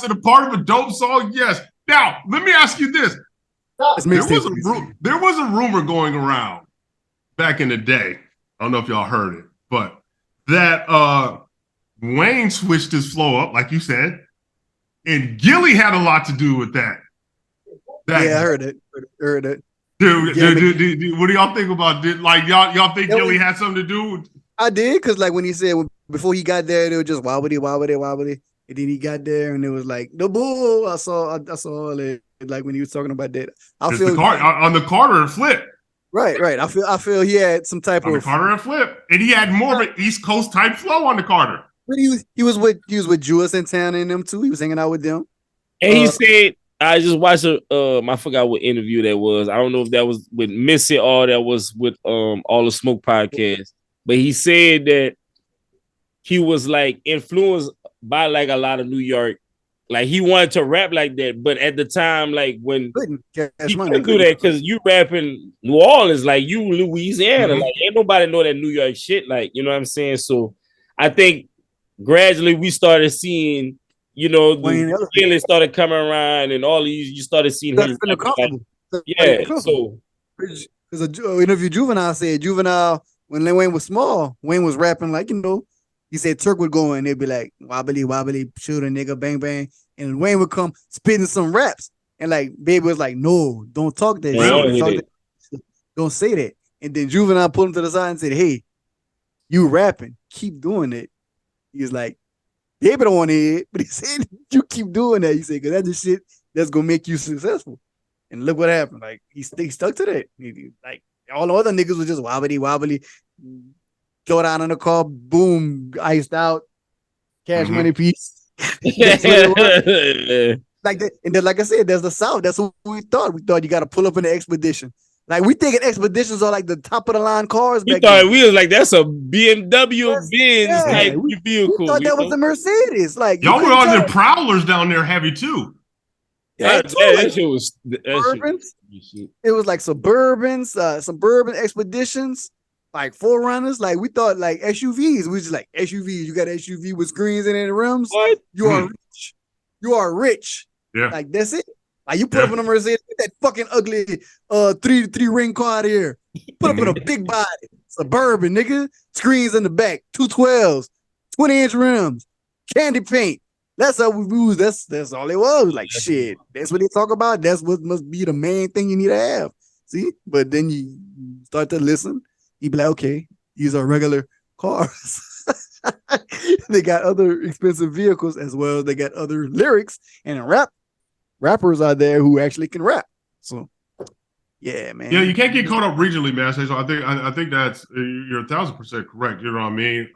it a part of a dope song? Yes. Now, let me ask you this. There was a rumor going around back in the day. I don't know if y'all heard it, but that Wayne switched his flow up, like you said, and Gilly had a lot to do with that. Yeah, I heard it. Dude, what do y'all think about it? Like y'all think Gilly had something to do with? I did, because like when he said before he got there, they were just wobbly. And then he got there and it was like the bull. I saw all that. Like when he was talking about that. I feel on the Carter and Flip. Right. I feel he had some type of Carter and Flip. And he had more of an East Coast type flow on the Carter. But he was with Jules Santana and them too. He was hanging out with them. And he said, I just watched I forgot what interview that was. I don't know if that was with Missy or that was with All the Smoke podcast. But he said that he was like influenced by like a lot of New York. Like he wanted to rap like that, but at the time, like when he couldn't do that because you rap in New Orleans, like you Louisiana, like ain't nobody know that New York shit. Like, you know what I'm saying? So I think gradually we started seeing, you know, the feelings started coming around and all these, you started seeing him. Yeah, so because an interview Juvenile said when Lil Wayne was small, Wayne was rapping like, you know, he said Turk would go and they'd be like, wobbly, shoot a nigga, bang, bang. And Wayne would come spitting some raps. And like, Baby was like, no, don't talk that shit. Don't say that. And then Juvenile pulled him to the side and said, hey, you rapping, keep doing it. He was like, Baby don't want to hear it. But he said, you keep doing that. He said, because that's the shit that's going to make you successful. And look what happened. Like, he stuck to that. Like, all the other niggas was just wobbly, go down in the car, boom, iced out, Cash Money piece. Like that, and then like I said, there's the South. That's what we thought. We thought you got to pull up in the Expedition. Like we thinking Expeditions are like the top of the line cars. We thought we was like that's a BMW Benz type vehicle. We thought that was the Mercedes. Like y'all were on the Prowlers down there heavy too. That shit was Suburbans. It was like suburban Expeditions. Like Forerunners, like we thought like SUVs. We just like SUVs. You got an SUV with screens in it and rims. What? You are rich. You are rich. Yeah. Like that's it. Like you put up in a Mercedes, that fucking ugly three ring car out here. Put up in a big body. Suburban, nigga. Screens in the back. 212s, 20-inch rims, candy paint. That's how we lose. That's all it was. Like shit. That's what they talk about. That's what must be the main thing you need to have. See? But then you start to listen, you be like, okay, these are regular cars. They got other expensive vehicles as well as they got other lyrics and rappers out there who actually can rap. So yeah, man. Yeah, you can't get caught up regionally, man. So I think that's you're 1,000% correct. You know what I mean?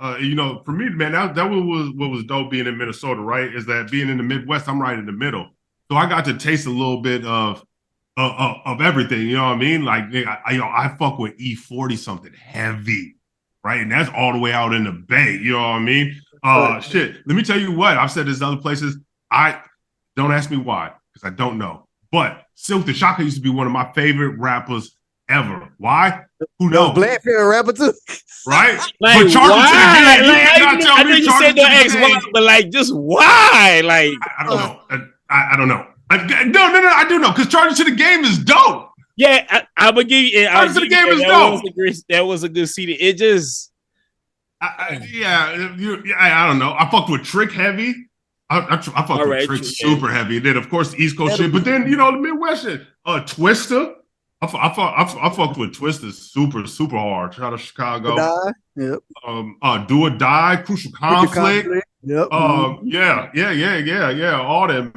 For me, man, that was what was dope being in Minnesota, right? Is that being in the Midwest, I'm right in the middle, so I got to taste a little bit of everything. You know what I mean? Like I fuck with E40 something heavy, right? And that's all the way out in the Bay. You know what I mean? Shit. Let me tell you what I've said this other places. I don't ask me why because I don't know. But Silk the Shocker used to be one of my favorite rappers ever. Why? Who knows? Black favorite rapper too, right? Like, but Charger to the game, you cannot tell I me know you Charger said to the don't ask game. why, but like, just why? Like, I don't know. I don't know. No, I do know because Charger to the Game is dope. Yeah, I would give you. Charger to the Game is dope. That was a good CD. It just, I don't know. I fucked with Trick heavy. I fucked with Trick super heavy. And then of course the East Coast shit, but then the Midwest shit. Twister. I fucked with Twister super hard. Shout out to Chicago. Yep. Do or Die, Crucial Conflict. Yep. Yeah. All that,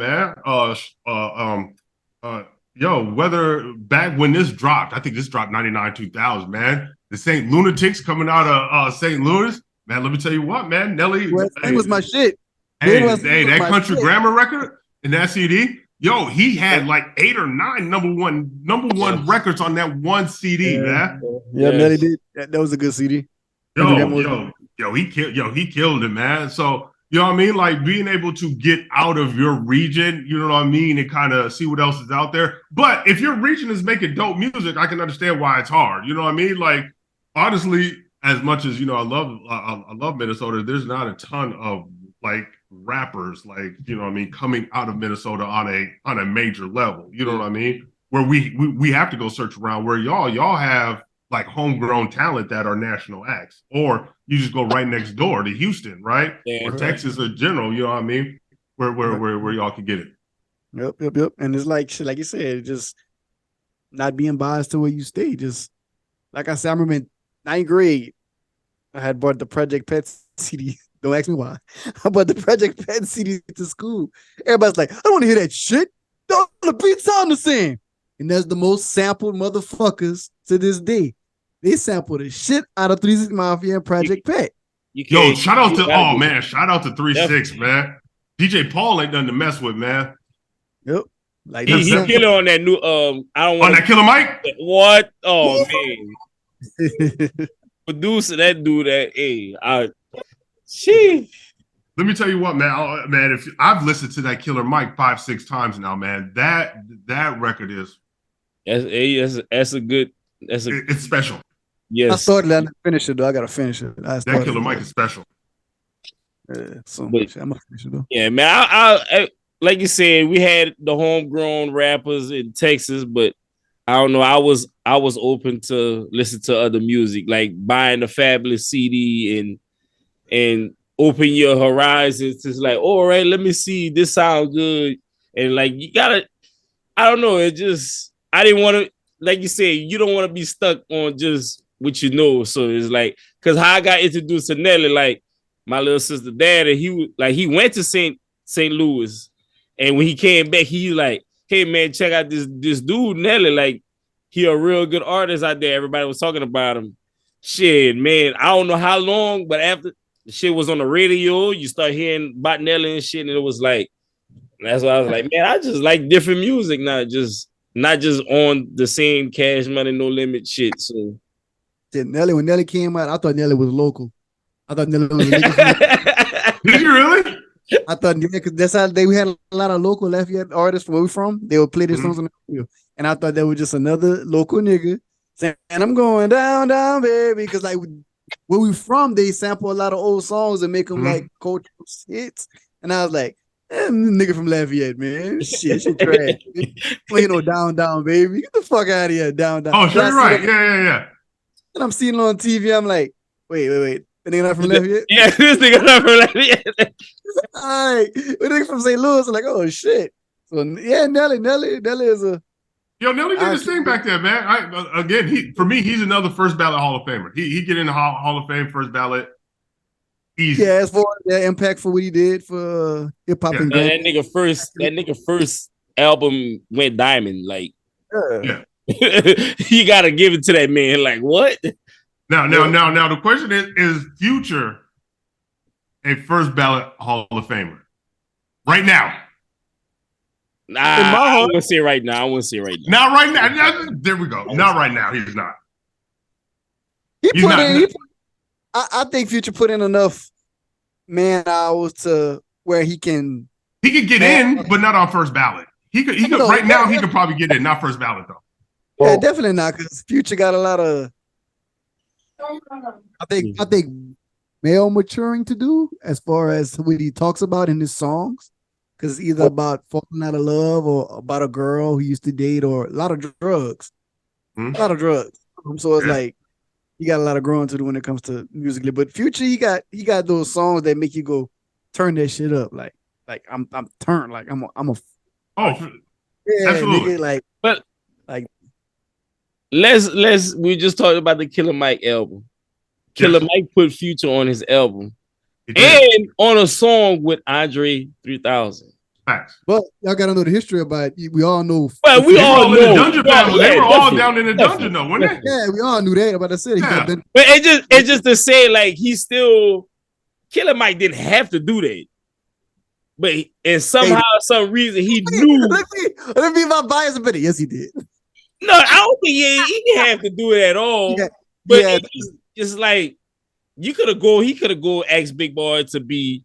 man. Whether back when this dropped, I think this dropped 99, 2000, man. The St. Lunatics coming out of St. Louis, man. Let me tell you what, man. Nelly, that was my shit. Hey, that country grammar record and that CD, he had like 8 or 9 number one records on that one CD, man. Yeah, Nelly did. That was a good CD. He killed it, man. So you know what I mean? Like being able to get out of your region, you know what I mean, and kind of see what else is out there. But if your region is making dope music, I can understand why it's hard. You know what I mean? Like honestly, as much as I love Minnesota, there's not a ton of like rappers like coming out of Minnesota on a major level. You know what I mean? Where we have to go search around. Where y'all have like homegrown talent that are national acts, or you just go right next door to Houston, right? Or Texas or general. You know what I mean? Where y'all can get it. Yep. And it's like shit, like you said, just not being biased to where you stay. Just like I said, I remember in 9th grade, I had bought the Project Pet CD. Don't ask me why. I bought the Project Pet CD to school. Everybody's like, I don't want to hear that shit. The beats sound the same. And that's the most sampled motherfuckers to this day. They sampled the shit out of 3 6 Mafia and Project Pet. Shout out to 3 6, man. DJ Paul ain't nothing to mess with, man. Yep. Like he killed on that new I don't want that Killer Mike. What? Oh man. Producer that dude that Let me tell you what, man. If I've listened to that Killer Mike 5, 6 times now, man, that record is it's special. Yes, I started that and finish it though. I gotta finish it. That Killer Mike is special. I'm gonna finish it though. Yeah, man. I like you said, we had the homegrown rappers in Texas, but I don't know. I was open to listen to other music, like buying the Fabulous CD and open your horizons. It's like, all right, let me see. This sounds good. And like, you gotta, I don't know. It just, I didn't want to, like you said, you don't want to be stuck on just what you know. So it's like, cause how I got introduced to Nelly, like my little sister daddy, he went to St. Louis. And when he came back, he like, hey man, check out this dude, Nelly. Like, he a real good artist out there. Everybody was talking about him. Shit, man. I don't know how long, but after the shit was on the radio, you start hearing about Nelly and shit, and it was like, that's why I was like, man, I just like different music, not just on the same Cash Money No Limit shit. So Nelly, when Nelly came out, I thought Nelly was local. I thought Nelly was Did you really? I thought because that's how we had a lot of local Lafayette artists from where we from. They would play their songs on the radio, and I thought that was just another local nigga saying, "And I'm going down, down, baby," because like where we from, they sample a lot of old songs and make them like cultural hits. And I was like, nigga from Lafayette, man, shit trash. Ain't no down, down, baby. Get the fuck out of here, down, down. Oh, sure, you're right. Yeah. And I'm seeing it on TV. I'm like, wait. The nigga not from Lafayette? Yeah, this nigga not from Lafayette. All right. The nigga from St. Louis. I'm like, oh shit. So yeah, Nelly is a Yo, Nelly did his thing back there, man. For me, he's another first ballot Hall of Famer. He get in the Hall of Fame first ballot. Easy. Yeah, as far as that impact for what he did for hip hop and that nigga first album went diamond. Like, yeah. You gotta give it to that man. Like, what? Now, the question is Future a first ballot Hall of Famer? Right now. Nah, I wouldn't say right now. Not right now. There we go. Not right now. He's not. I think Future put in enough man hours to where he can get in, but not on first ballot. He could right now he could probably get in, not first ballot though. Yeah, definitely not, because Future got a lot of I think male maturing to do as far as what he talks about in his songs. Because it's either about falling out of love or about a girl who used to date or a lot of drugs. Mm-hmm. A lot of drugs. So it's like you got a lot of growing to do when it comes to musically. But Future, he got those songs that make you go turn that shit up. Like I'm turned. Like I'm a absolutely. Nigga, let's we just talked about the Killer Mike album. Killer Mike put Future on his album. And on a song with Andre 3000. Facts. But y'all gotta know the history about it. We all know. Well, we all know. The dungeon battle. They were all down in the dungeon, though, weren't they? Yeah, we all knew that about the city. Yeah. But it's just to say, like, he still Killer Mike didn't have to do that, but somehow, some reason, he knew. Let me be my bias a bit. Yes, he did. No, I don't think he didn't have to do it at all. Yeah. But it's like he could have asked Big Boy to be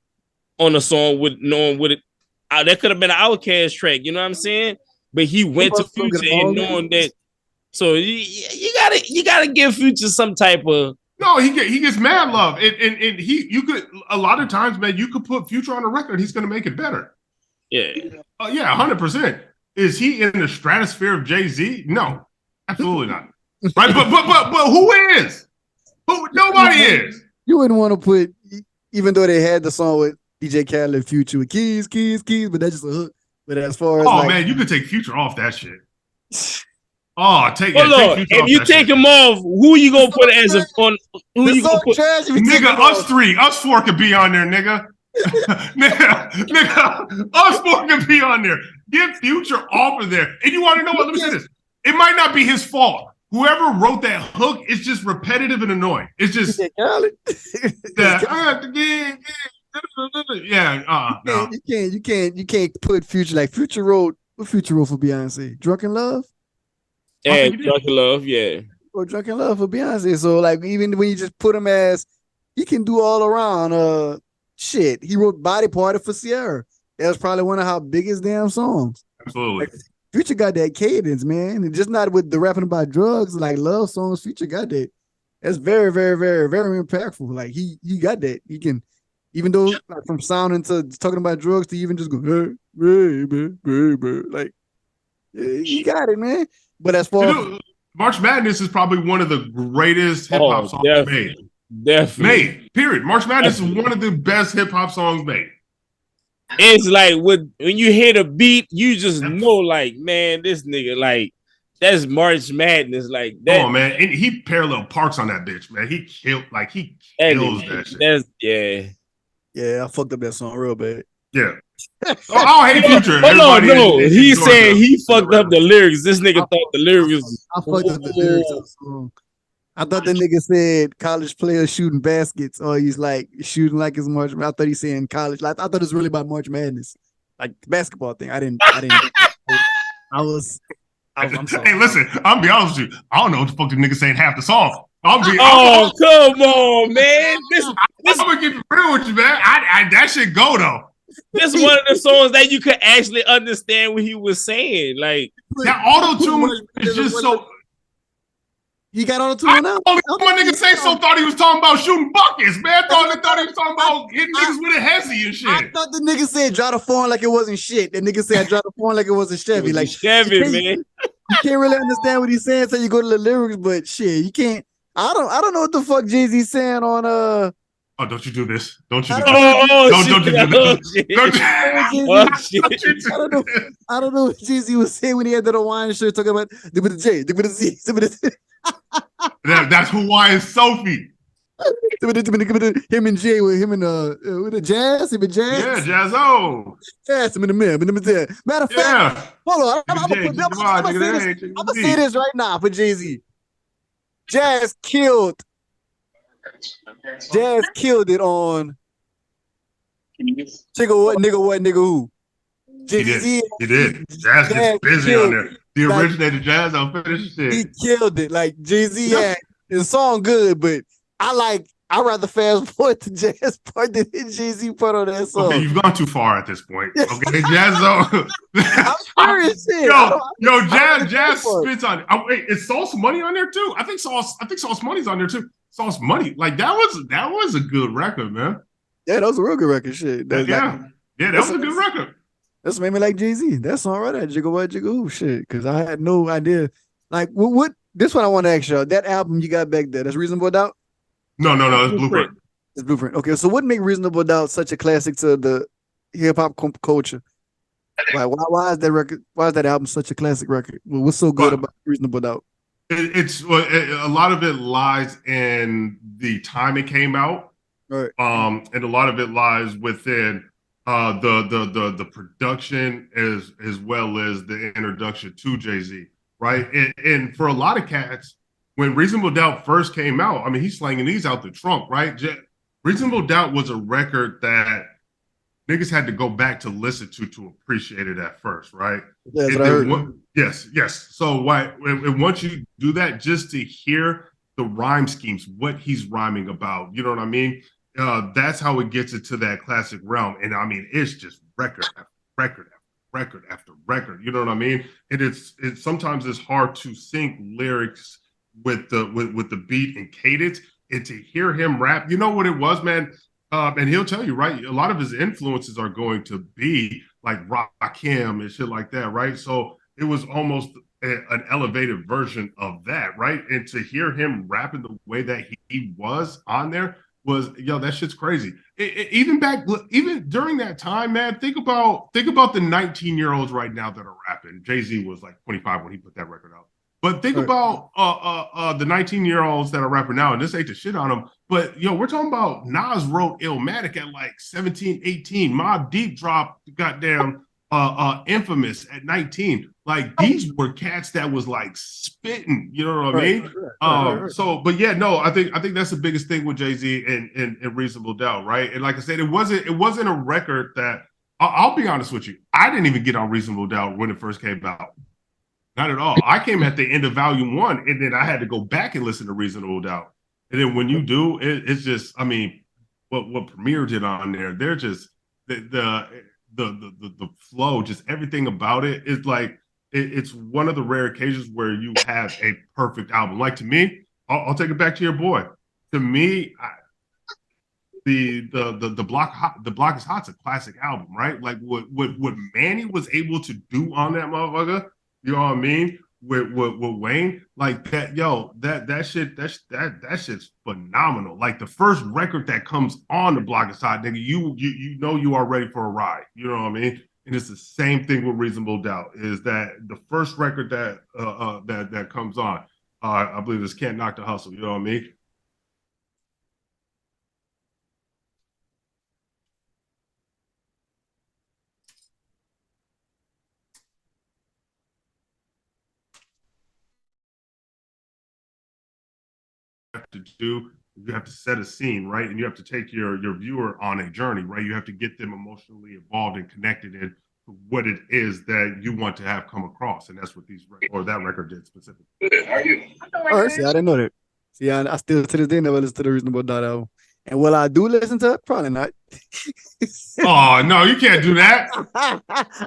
on a song with knowing what it. That could have been an Outkast track, you know what I'm saying? But he went to Future and knowing that. So you gotta give Future some type of. No, he gets mad love, and you could a lot of times, man, you could put Future on a record, he's gonna make it better. Yeah, 100%. Is he in the stratosphere of Jay-Z? No, absolutely not. Right, but who is? Nobody is. You wouldn't want to put, even though they had the song with DJ Khaled, Future with keys, but that's just a hook. But as far as man, you could take Future off that shit. Take if you take him off, who you gonna put as a on? Who you gonna put? Nigga, us four could be on there, nigga. nigga, us four could be on there. Get Future off of there. And you want to know what? Let me say this. It might not be his fault. Whoever wrote that hook is just repetitive and annoying. It's just no. You can't put Future like Future wrote. What Future wrote for Beyonce? Drunken Love. Yeah, Drunken Love. Yeah. Or Drunken Love for Beyonce. So like even when you just put him as, he can do all around. Shit. He wrote Body Party for Sierra. That was probably one of her biggest damn songs. Absolutely. Like, Future got that cadence, man. And just not with the rapping about drugs, like love songs. Future got that. That's very, very, very, very impactful. Like he got that. He can, even though like, from sounding to talking about drugs to even just go, hey, baby, like he got it, man. But as far as March Madness is probably one of the greatest hip hop songs made. Definitely. Made. Period. March Madness is one of the best hip hop songs made. It's like when you hear the beat, you just know, like, man, this nigga, like, that's March Madness, like that. Come on, man. And he parallel parks on that bitch, man. He kills that shit. Yeah, I fucked up that song real bad. Yeah. I don't hate Future. No. He said he fucked up the lyrics. This nigga thought the lyrics. I fucked up the lyrics of the song. I thought the nigga said college players shooting baskets, or he's like shooting like it's March. I thought he's saying college. Like, I thought it was really about March Madness, like the basketball thing. I didn't. I'm sorry. Hey, listen, I'm be honest with you. I don't know what the fuck the nigga saying half the song. Come on, man. I'm gonna get real with you, man. I that shit go though. This is one of the songs that you could actually understand what he was saying. Like that auto tune is just so. He got auto tune now. My nigga Sayso thought he was talking about shooting buckets, man. Thought he was talking about hitting niggas with a hezzy and shit. I thought the nigga said drive the phone like it wasn't shit. The nigga said drive the phone like it wasn't Chevy. It was like Chevy, man. You can't really understand what he's saying until you go to the lyrics, but shit, you can't. I don't know what the fuck Jay-Z saying on Oh, don't you do this. Don't you do Oh, this. oh, Don't you do oh, this. shit. Don't you, Oh, don't shit. you do I don't know. this. I don't know what Jay-Z was saying when he had that Hawaiian shirt talking about with the J, with the Z, with the That's Hawaiian Sophie. him and Jay with him and with the Jazz, him and Yeah, Jazz. Jazzo. Yes, him in the mirror, him in the mirror. Matter of fact, Yeah. hold on. I'm Jay, gonna Javon, say this. nigga, I'm gonna say this right now for Jay-Z. Jazz killed it on Chigga what nigga who. He Jay-Z, did. Jazz gets busy on there. The originator Jazz unfinished shit. he killed it. Like Jay-Z had his song good, but I'd rather fast forward to Jazz part than the Jay-Z part on that song. Okay, you've gone too far at this point. Okay, Jazzo. I'm serious shit. Jazz spits on it. Oh, wait, is Sauce Money on there too? I think Sauce Money's on there too. Sauce Money, like that was a good record, man. Yeah, that was a real good record. Shit. That was a good record. That's made me like Jay-Z. That song right there, Jigga What Jigga Who shit. Because I had no idea. Like, what? This one I want to ask y'all. That album you got back there, that's Reasonable Doubt? No, it's Blueprint. It's Blueprint. Okay, so what make Reasonable Doubt such a classic to the hip hop culture? Why is that record? Why is that album such a classic record? What's so good about Reasonable Doubt? A lot of it lies in the time it came out, right? And a lot of it lies within the production as well as the introduction to Jay-Z, right? And for a lot of cats, when Reasonable Doubt first came out, I mean, he's slanging these out the trunk, right? Reasonable Doubt was a record that niggas had to go back to listen to appreciate it at first, right? That's what I heard. Yes. So once you do that, just to hear the rhyme schemes, what he's rhyming about, you know what I mean? That's how it gets into that classic realm. And I mean, it's just record after record after record after record. You know what I mean? And it's sometimes it's hard to sync lyrics with the beat and cadence. And to hear him rap, you know what it was, man? And he'll tell you, right? A lot of his influences are going to be like Rakim and shit like that, right? So it was almost an elevated version of that, right? And to hear him rapping the way that he was on there was, that shit's crazy. Even during that time, man, think about the 19-year-olds right now that are rapping. Jay-Z was like 25 when he put that record out. But think about the 19-year-olds that are rapping now, and this ain't to shit on them, but we're talking about Nas wrote Illmatic at like 17, 18. Mobb Deep dropped goddamn Infamous at 19. Like these were cats that was like spitting, you know what I mean? Right. So, but yeah, no, I think that's the biggest thing with Jay-Z and Reasonable Doubt, right? And like I said, it wasn't a record that I'll be honest with you, I didn't even get on Reasonable Doubt when it first came out. Not at all. I came at the end of Volume 1, and then I had to go back and listen to Reasonable Doubt. And then when you do, it's just, I mean, what Premier did on there, they're just the flow, just everything about it is like it's one of the rare occasions where you have a perfect album. Like to me, I'll take it back to your boy. To me, the Block is Hot's a classic album, right? Like what Manny was able to do on that motherfucker. You know what I mean? With Wayne, like that, that shit's phenomenal. Like the first record that comes on the Block is Hot, nigga, you know you are ready for a ride. You know what I mean? And it's the same thing with Reasonable Doubt. Is that the first record that comes on? I believe it's Can't Knock the Hustle. You know what I mean? You have to set a scene, right? And you have to take your viewer on a journey, right? You have to get them emotionally involved and connected in what it is that you want to have come across. And that's what that record did specifically. Oh, see, I didn't know that. See, I still to this day never listen to the Reasonable Doubt album. And will I do listen to it? Probably not. Oh, no, you can't do that.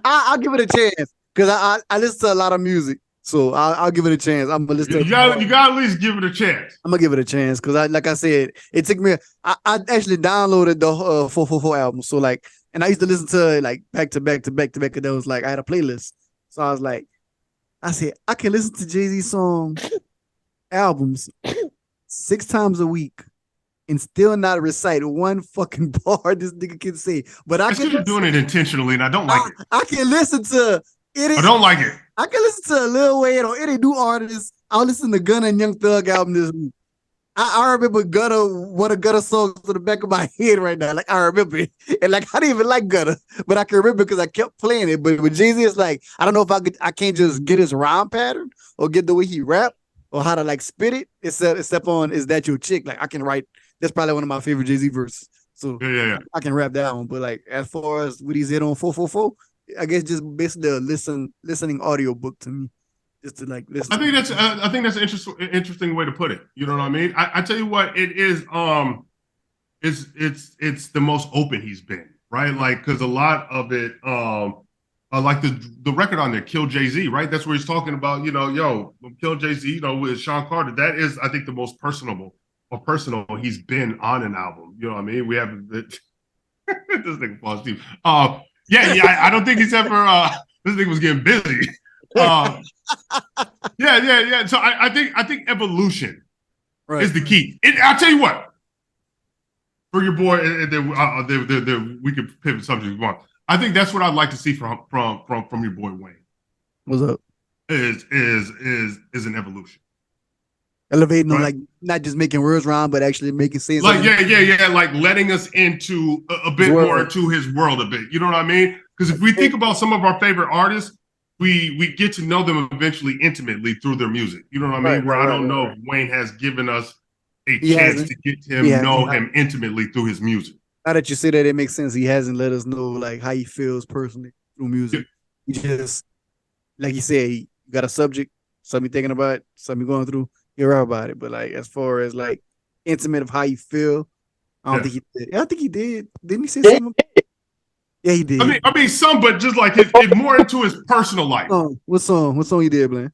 I'll give it a chance because I listen to a lot of music. So I'll give it a chance. I'm gonna listen. You got at least give it a chance. I'm gonna give it a chance because like I said, it took me. I actually downloaded the 444 album. So like, and I used to listen to it like back to back. And that was like I had a playlist. So I was like, I said I can listen to Jay-Z song albums 6 times a week and still not recite one fucking bar this nigga can say. But I can you're doing it intentionally, and I don't like it. I can listen to it. I don't like it. I can listen to a Lil Wayne or any new artist. I'll listen to Gunna and Young Thug album this week. I remember one of Gunna songs to the back of my head right now. Like I remember it. And like I didn't even like Gunna, but I can remember because I kept playing it. But with Jay-Z, it's like I don't know if I can't just get his rhyme pattern or get the way he rap or how to like spit it, except on Is That Your Chick? Like I can write, that's probably one of my favorite Jay-Z verses. So yeah. I can rap that one. But like as far as what he's hit on 444, I guess just basically a listening audio book to me. Just to like listen. I think that's an interesting way to put it. You know what I mean? I tell you what, it is it's the most open he's been, right? Like because a lot of it like the record on there, Kill Jay-Z, right? That's where he's talking about, Kill Jay-Z, with Sean Carter. That is, I think, the most personal he's been on an album. You know what I mean? We have this thing falls deep. I don't think he's ever this thing was getting busy. Yeah. So I think evolution is the key. I'll tell you what, for your boy, and then we can pivot subject if you want. I think that's what I'd like to see from your boy Wayne. What's up? Is an evolution. Elevating them, like not just making words rhyme, but actually making sense. Like like letting us into a bit more into his world a bit. You know what I mean? Because if we think about some of our favorite artists, we get to know them eventually intimately through their music. You know what I mean? I don't know if Wayne has given us a chance to get to know him intimately through his music. Now that you say that, it makes sense. He hasn't let us know like how he feels personally through music. He just, like you said, you got a subject, something you're thinking about, something you're going through, you're right about it. But like as far as like intimate of how you feel, I don't think he did. I think he did. Didn't he say something? Yeah, he did. I mean, some, but just like it's more into his personal life. What song he did, Blaine?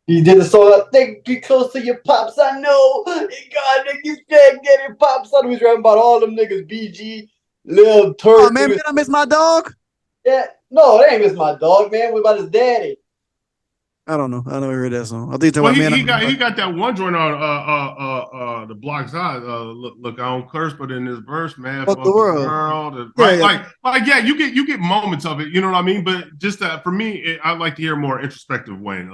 He did the song, "Think Be Close to Your Pops." I know. God, niggas can't get it. Pops. I was rapping about all them niggas. BG, Lil Turk. Oh man, did I miss my dog? Yeah, no, they ain't miss my dog, man. What about his daddy? I don't know. I never heard that song. I think he got that one joint on the Block Side. Look, I don't curse, but in this verse, man, fuck the world. You get moments of it. You know what I mean? But just for me, I like to hear more introspective Wayne.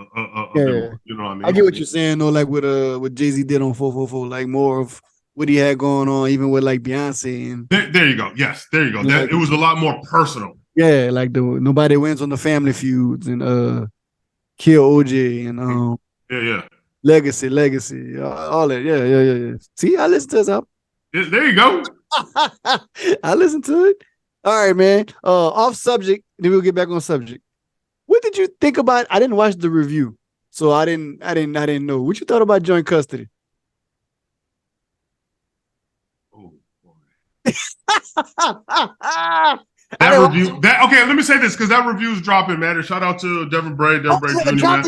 You know what I mean? I get what you're saying though. Like what Jay-Z did on 444, like more of what he had going on, even with like Beyonce and. There you go. Yes, there you go. It was a lot more personal. Yeah, like Nobody Wins on the Family Feuds and Kill OJ and Legacy, all that. Yeah. See, I listen to this album. There you go. I listen to it. All right, man. Off subject, then we'll get back on subject. What did you think about? I didn't watch the review, so I didn't know. What you thought about joint custody? Oh boy. Okay, let me say this because that review's dropping, man. And shout out to Devin Bray, Jr. Man.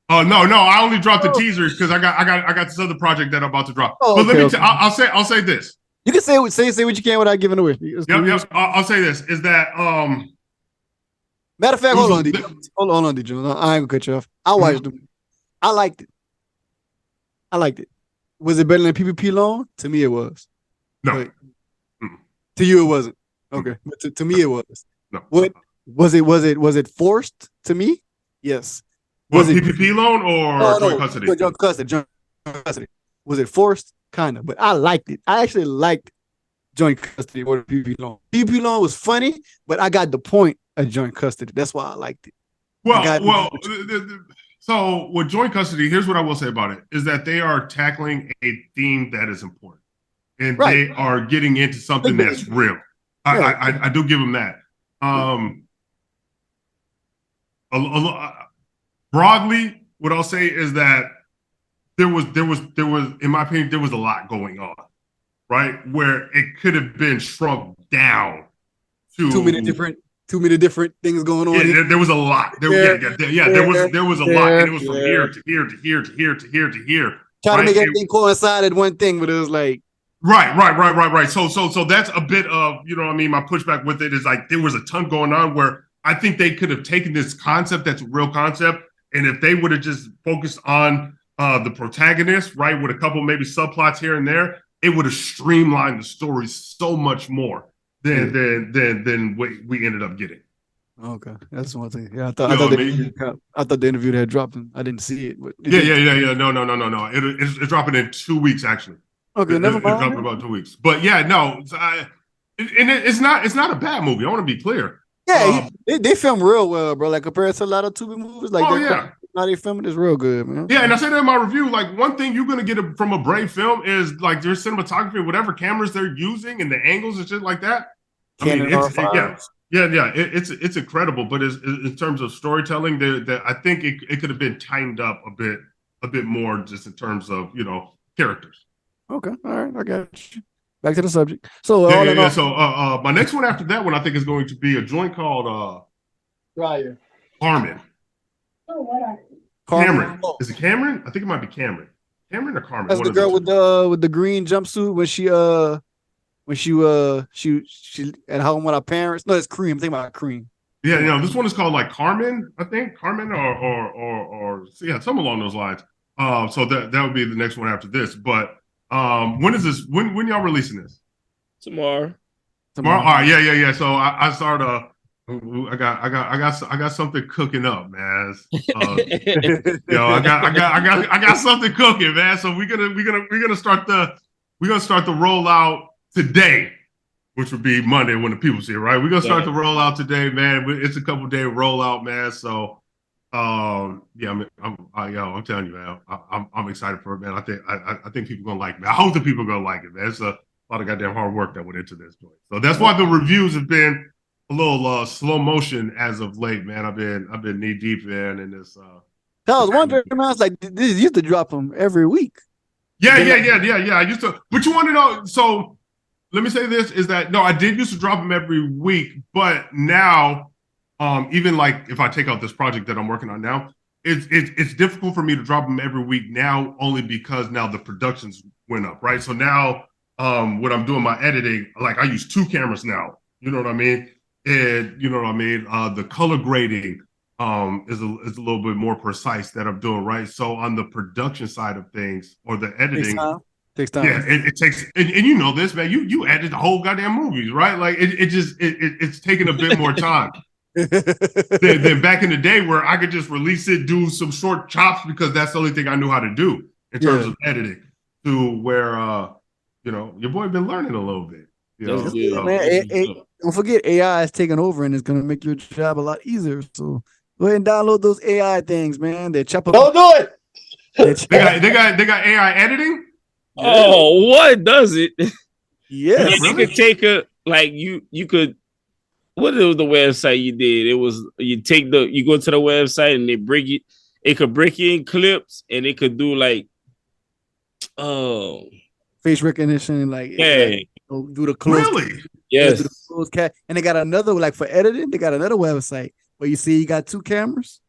Oh no, I only dropped the teasers because I got this other project that I'm about to drop. But let me I'll say this. You can say what you can without giving away. Yep. I'll say this is that matter of fact, hold on, DJ. I ain't gonna cut you off. I watched them. I liked it. Was it better than PPP Loan? To me, it was. No. To you, it wasn't. Okay, but to me it was. No. What was it forced to me? Yes. Was it PPP loan or joint custody? Joint custody. Was it forced? Kind of, but I liked it. I actually liked joint custody more than PPP loan. PPP loan was funny, but I got the point of joint custody. That's why I liked it. So with joint custody, here's what I will say about it: is that they are tackling a theme that is important, and they are getting into something that's real. I do give them that. Broadly, what I'll say is that there was, in my opinion, there was a lot going on, right? Where it could have been shrunk down to too many different things going on. Yeah, there was a lot. There was a lot, and it was from here to here to here to here to here to here. Trying to make everything coincide at one thing, but it was like. Right. So that's a bit of, you know what I mean? My pushback with it is like there was a ton going on where I think they could have taken this concept that's a real concept, and if they would have just focused on the protagonist, right, with a couple maybe subplots here and there, it would have streamlined the story so much more than what we ended up getting. Okay, that's one thing. Yeah, I thought the interview had dropped. I didn't see it. But Yeah. No. It's dropping in 2 weeks actually. Okay, never mind. It's dropping about 2 weeks. But yeah, no, it's not a bad movie. I want to be clear. Yeah, they film real well, bro. Like compared to a lot of Tubi movies, like how they film it is real good, man. Yeah, and I said that in my review. Like one thing you're gonna get from a Brave film is like their cinematography, whatever cameras they're using, and the angles and shit like that. Canon R5. It's incredible. But in terms of storytelling, I think it could have been tightened up a bit more, just in terms of characters. Okay, all right, I got you. Back to the subject. So So my next one after that one, I think is going to be a joint called Carmen. Oh, what are Cameron. Is it Cameron? I think it might be Cameron. Cameron or Carmen? That's the girl with the green jumpsuit when she at home with her parents. No, it's Cream. I'm thinking about Cream. Yeah, this one is called like Carmen, I think. Carmen or something along those lines. So that would be the next one after this. But when is this? When y'all releasing this? Tomorrow. All right, yeah. So I started. I got something cooking up, man. I got something cooking, man. So we're gonna start the rollout today, which would be Monday when the people see it, right? We're gonna start the rollout today, man. It's a couple day rollout, man. So I'm telling you, man, I'm excited for it, man. I think people are gonna like it. I hope the people are gonna like it, man. It's a lot of goddamn hard work that went into this joint. So that's why the reviews have been a little slow motion as of late, man. I've been knee deep in this. I was wondering, I was like, this used to drop them every week. Yeah. I used to, but you want to know? So let me say this: is that no, I did used to drop them every week, but now, even like if I take out this project that I'm working on now, it's difficult for me to drop them every week now, only because now the productions went up, right? So now, when I'm doing my editing, like I use 2 cameras now. You know what I mean? And you know what I mean? The color grading is a little bit more precise that I'm doing, right? So on the production side of things or the editing, takes time. Yeah, it takes, and you know this, man. You edit the whole goddamn movies, right? Like it's taking a bit more time than back in the day where I could just release it, do some short chops because that's the only thing I knew how to do in terms of editing. To where your boy been learning a little bit. Don't forget AI is taking over and it's gonna make your job a lot easier. So go ahead and download those AI things, man. They chop up. Don't do it. They got AI editing. Oh, what does it? Yeah, you could take you could. What was the website you did? It was you go to the website and they break it. It could break you in clips and it could do like face recognition, do the close. Really? Yes. And they got another, like for editing, they got another website where you see you got 2 cameras.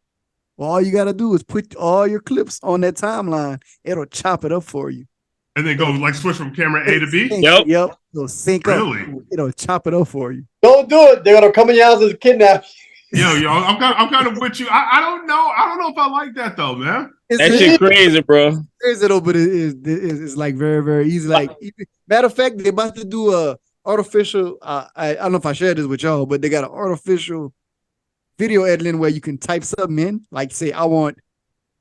Well, all you got to do is put all your clips on that timeline. It'll chop it up for you. And then go like switch from camera A to B? Yep. It'll sync up. It'll chop it up for you. Don't do it. They're going to come in your house and kidnap you. Yo, I'm kind of with you. I don't know if I like that though, man. That shit crazy, bro. Crazy though, but it's like very, very easy. Like matter of fact, they're about to do a artificial. I don't know if I shared this with y'all, but they got an artificial video editing where you can type something in, like say I want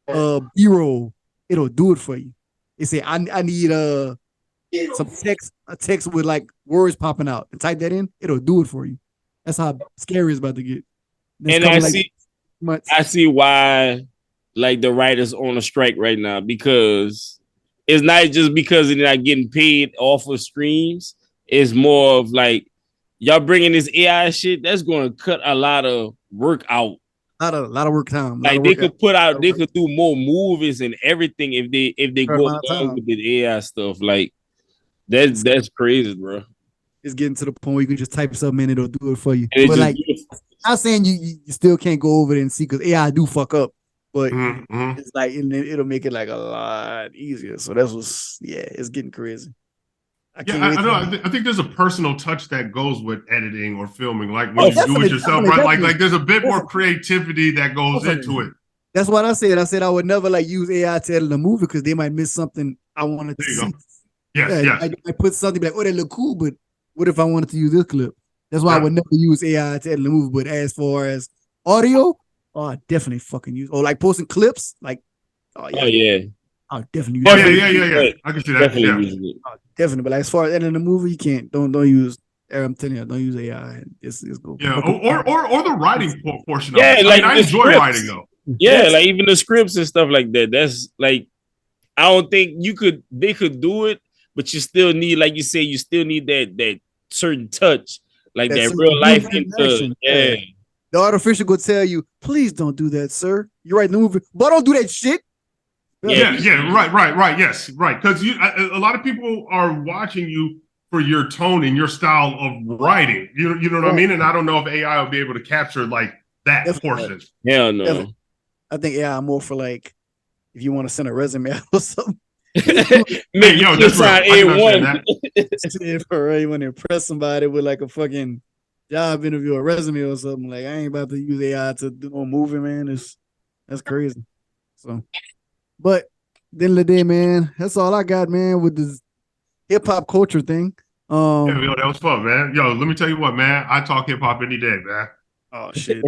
B-roll. It'll do it for you. It say I need a text with like words popping out. And type that in, it'll do it for you. That's how scary it's about to get. And I see why like the writers on a strike right now, because it's not just because they're not getting paid off of streams. It's more of like y'all bringing this AI shit that's going to cut a lot of work out. A lot of work time. Like they could do more movies and everything if they go along with the AI stuff. Like that's crazy, bro. It's getting to the point where you can just type something in, it'll do it for you. But like, I'm saying you still can't go over there and see because AI do fuck up. But it's like it'll make it like a lot easier. So it's getting crazy. I think there's a personal touch that goes with editing or filming, like when you do it yourself, right? Like there's a bit more creativity that goes into it. That's what I said. I said I would never like use AI to edit a movie because they might miss something I wanted to see. Yes. I put something like, oh, that look cool, but what if I wanted to use this clip? That's why I would never use AI to edit the movie. But as far as audio, I definitely fucking use. Or like posting clips, like, I'll definitely use. Yeah. I can see that. Definitely using it. Definitely. But like, as far as editing the movie, you can't. Don't use. I'm telling you, don't use AI. It's cool. Yeah, or the writing portion of Yeah, it. like I enjoy scripts. writing though. Yeah, like even the scripts and stuff like that. That's like, I don't think they could do it, but you still need, like you say, you still need that certain touch, like that real life into. Yeah. The artificial will tell you, please don't do that, sir. You're right in the movie, but don't do that shit. Yeah, right. Yes, right. Because a lot of people are watching you for your tone and your style of writing. You know what I mean? And I don't know if AI will be able to capture like that portion. Hell no. Definitely. I think AI more for like if you want to send a resume or something. Man, yo, that's right. If you want to impress somebody with like a fucking job interview or resume or something, like I ain't about to use AI to do no movie, man. That's crazy. So, but then the day, man, that's all I got, man, with this hip hop culture thing. Yo, that was fun, man. Yo, let me tell you what, man. I talk hip hop any day, man. Oh shit,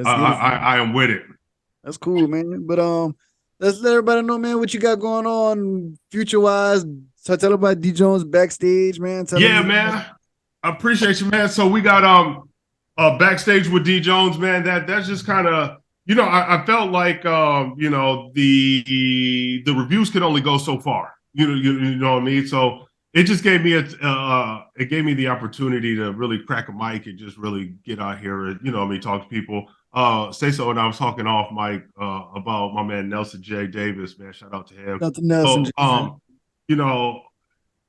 I am with it. That's cool, man. But let's let everybody know, man, what you got going on future wise. So tell about D Jones backstage, man. Man. I appreciate you, man. So we got backstage with D Jones, man. That's just kind of, I felt like the reviews could only go so far. You know what I mean? So it just gave me the opportunity to really crack a mic and just really get out here and talk to people. Sayso and I was talking off mic about my man Nelson J. Davis, man. Shout out to him. Shout out to Nelson.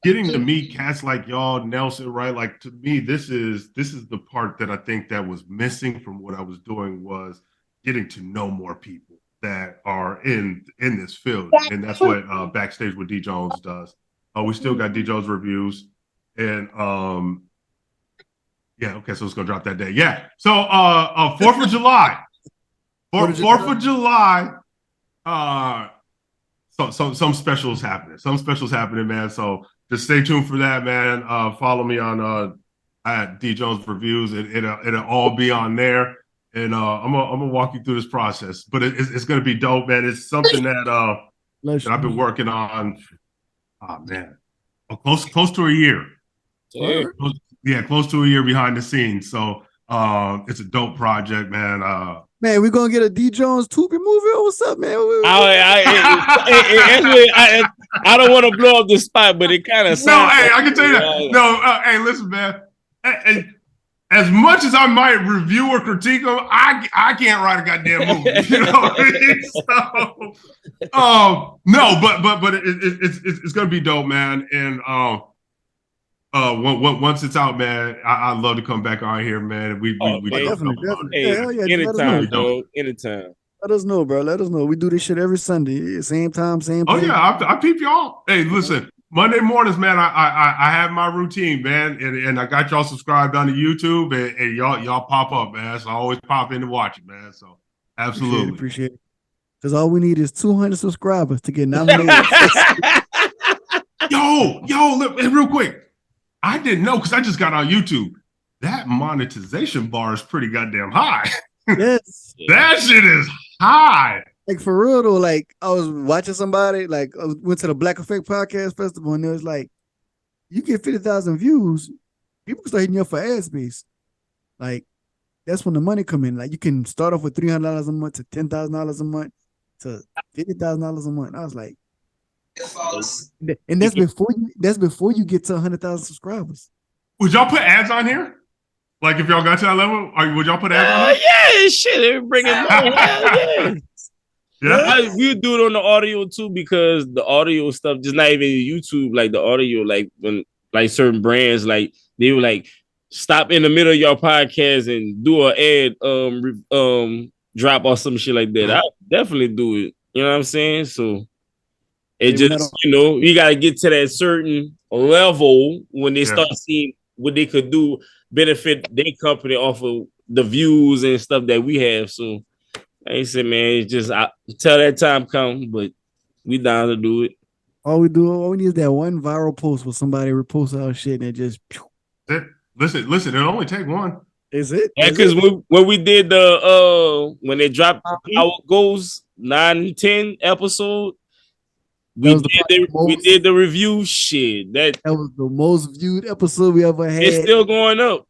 Getting to meet cats like y'all, Nelson, right? Like to me, this is the part that I think that was missing from what I was doing was getting to know more people that are in this field, and that's what Backstage with D Jones does. We still got D Jones reviews, and so it's gonna drop that day. Yeah, so 4th of July, 4th of July. So some specials happening. Some specials happening, man. So just stay tuned for that, man. Follow me on at D Jones Reviews. It'll all be on there, and I'm gonna walk you through this process. But it's gonna be dope, man. It's something that I've been working on. Oh man, close to a year. Close to a year behind the scenes. So it's a dope project, man. Man, we gonna get a D Jones Tubi movie or what's up, man? I don't want to blow up the spot, but it kind of sounds. No, hey, I can tell you that. No, hey, listen, man. As much as I might review or critique them, I can't write a goddamn movie. You know what I mean? So, no, but it's gonna be dope, man. And once it's out, man, I'd love to come back on here, man. We definitely. Hey, anytime, dog. Anytime. Let us know, bro. Let us know. We do this shit every Sunday, same time, same place. Oh yeah, I peep y'all. Hey, listen, Monday mornings, man. I have my routine, man, and I got y'all subscribed on the YouTube, and y'all pop up, man. So I always pop in to watch it, man. So absolutely appreciate it. Because all we need is 200 subscribers to get nominated. yo, look, real quick. I didn't know because I just got on YouTube. That monetization bar is pretty goddamn high. Yes. That shit is high. Like for real though, like I was watching somebody, like I went to the Black Effect Podcast Festival, and it was like, you get 50,000 views, people start hitting you up for ad space. Like that's when the money come in. Like you can start off with $300 a month to $10,000 a month to $50,000 a month. I was like, and that's before you get to 100,000 subscribers. Would y'all put ads on here? Like if y'all got to that level, would y'all put ads on here? Yeah, shit, it bring it. Yeah. We do it on the audio too, because the audio stuff just not even YouTube. Like the audio, like when like certain brands, like they were like stop in the middle of your podcast and do an ad drop or some shit like that. I'll definitely do it. You know what I'm saying? So it just, you got to get to that certain level when they start seeing what they could do, benefit their company off of the views and stuff that we have. So I said, man, it's just till that time come, but we down to do it. All we need is that one viral post where somebody reposts our shit and it just. Listen, it'll only take one. Is it? Yeah, because when we did the when they dropped Power Goes 9-10 episode, we did the review shit. That was the most viewed episode we ever had. It's still going up.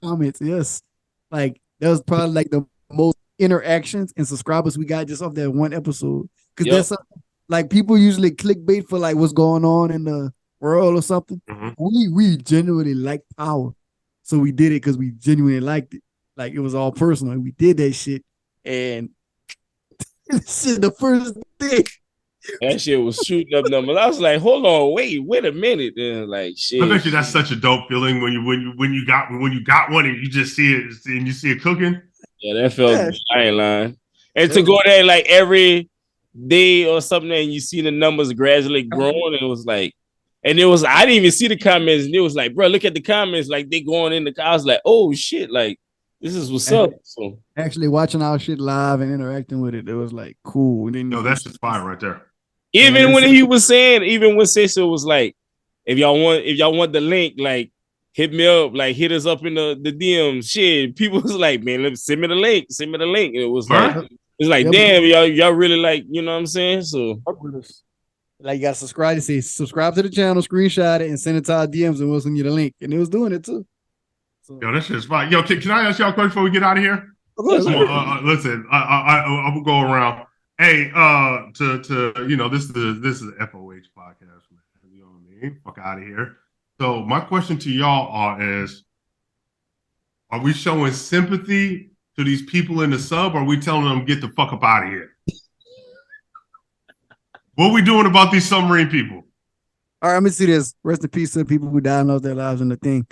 Comments, yes. Like that was probably like the most interactions and subscribers we got just off that one episode. Because that's something like people usually clickbait for like what's going on in the world or something. We genuinely like Power. So we did it because we genuinely liked it. Like it was all personal. We did that shit. And shit, the first thing. That shit was shooting up numbers. I was like, hold on, wait a minute. Then like shit. I bet you that's such a dope feeling when you got one and you just see it and you see it cooking. Yeah, that felt good. I ain't lying. And to go there like every day or something and you see the numbers gradually growing, and it was like, and it was I didn't even see the comments, and it was like, bro, look at the comments, like they going in the I was like, oh shit, like this is what's up. So actually watching our shit live and interacting with it, it was like cool. No, that's just fire right there. Even when he was saying, even when Sayso was like, if y'all want the link, like hit me up, like hit us up in the DM. Shit, people was like, man, send me the link. And it was like, damn, y'all really like, you know what I'm saying? So like you gotta subscribe to the channel, screenshot it, and send it to our DMs, and we'll send you the link. And it was doing it too. So. Yo, that shit's fine. Yo, can I ask y'all a question before we get out of here? Listen, I will go around. Hey, to you know, this is the FOH podcast, man. You know what I mean? Fuck out of here. So my question to y'all is: are we showing sympathy to these people in the sub, or are we telling them get the fuck up out of here? What are we doing about these submarine people? All right, let me see this. Rest in peace to the people who died and lost their lives in the thing.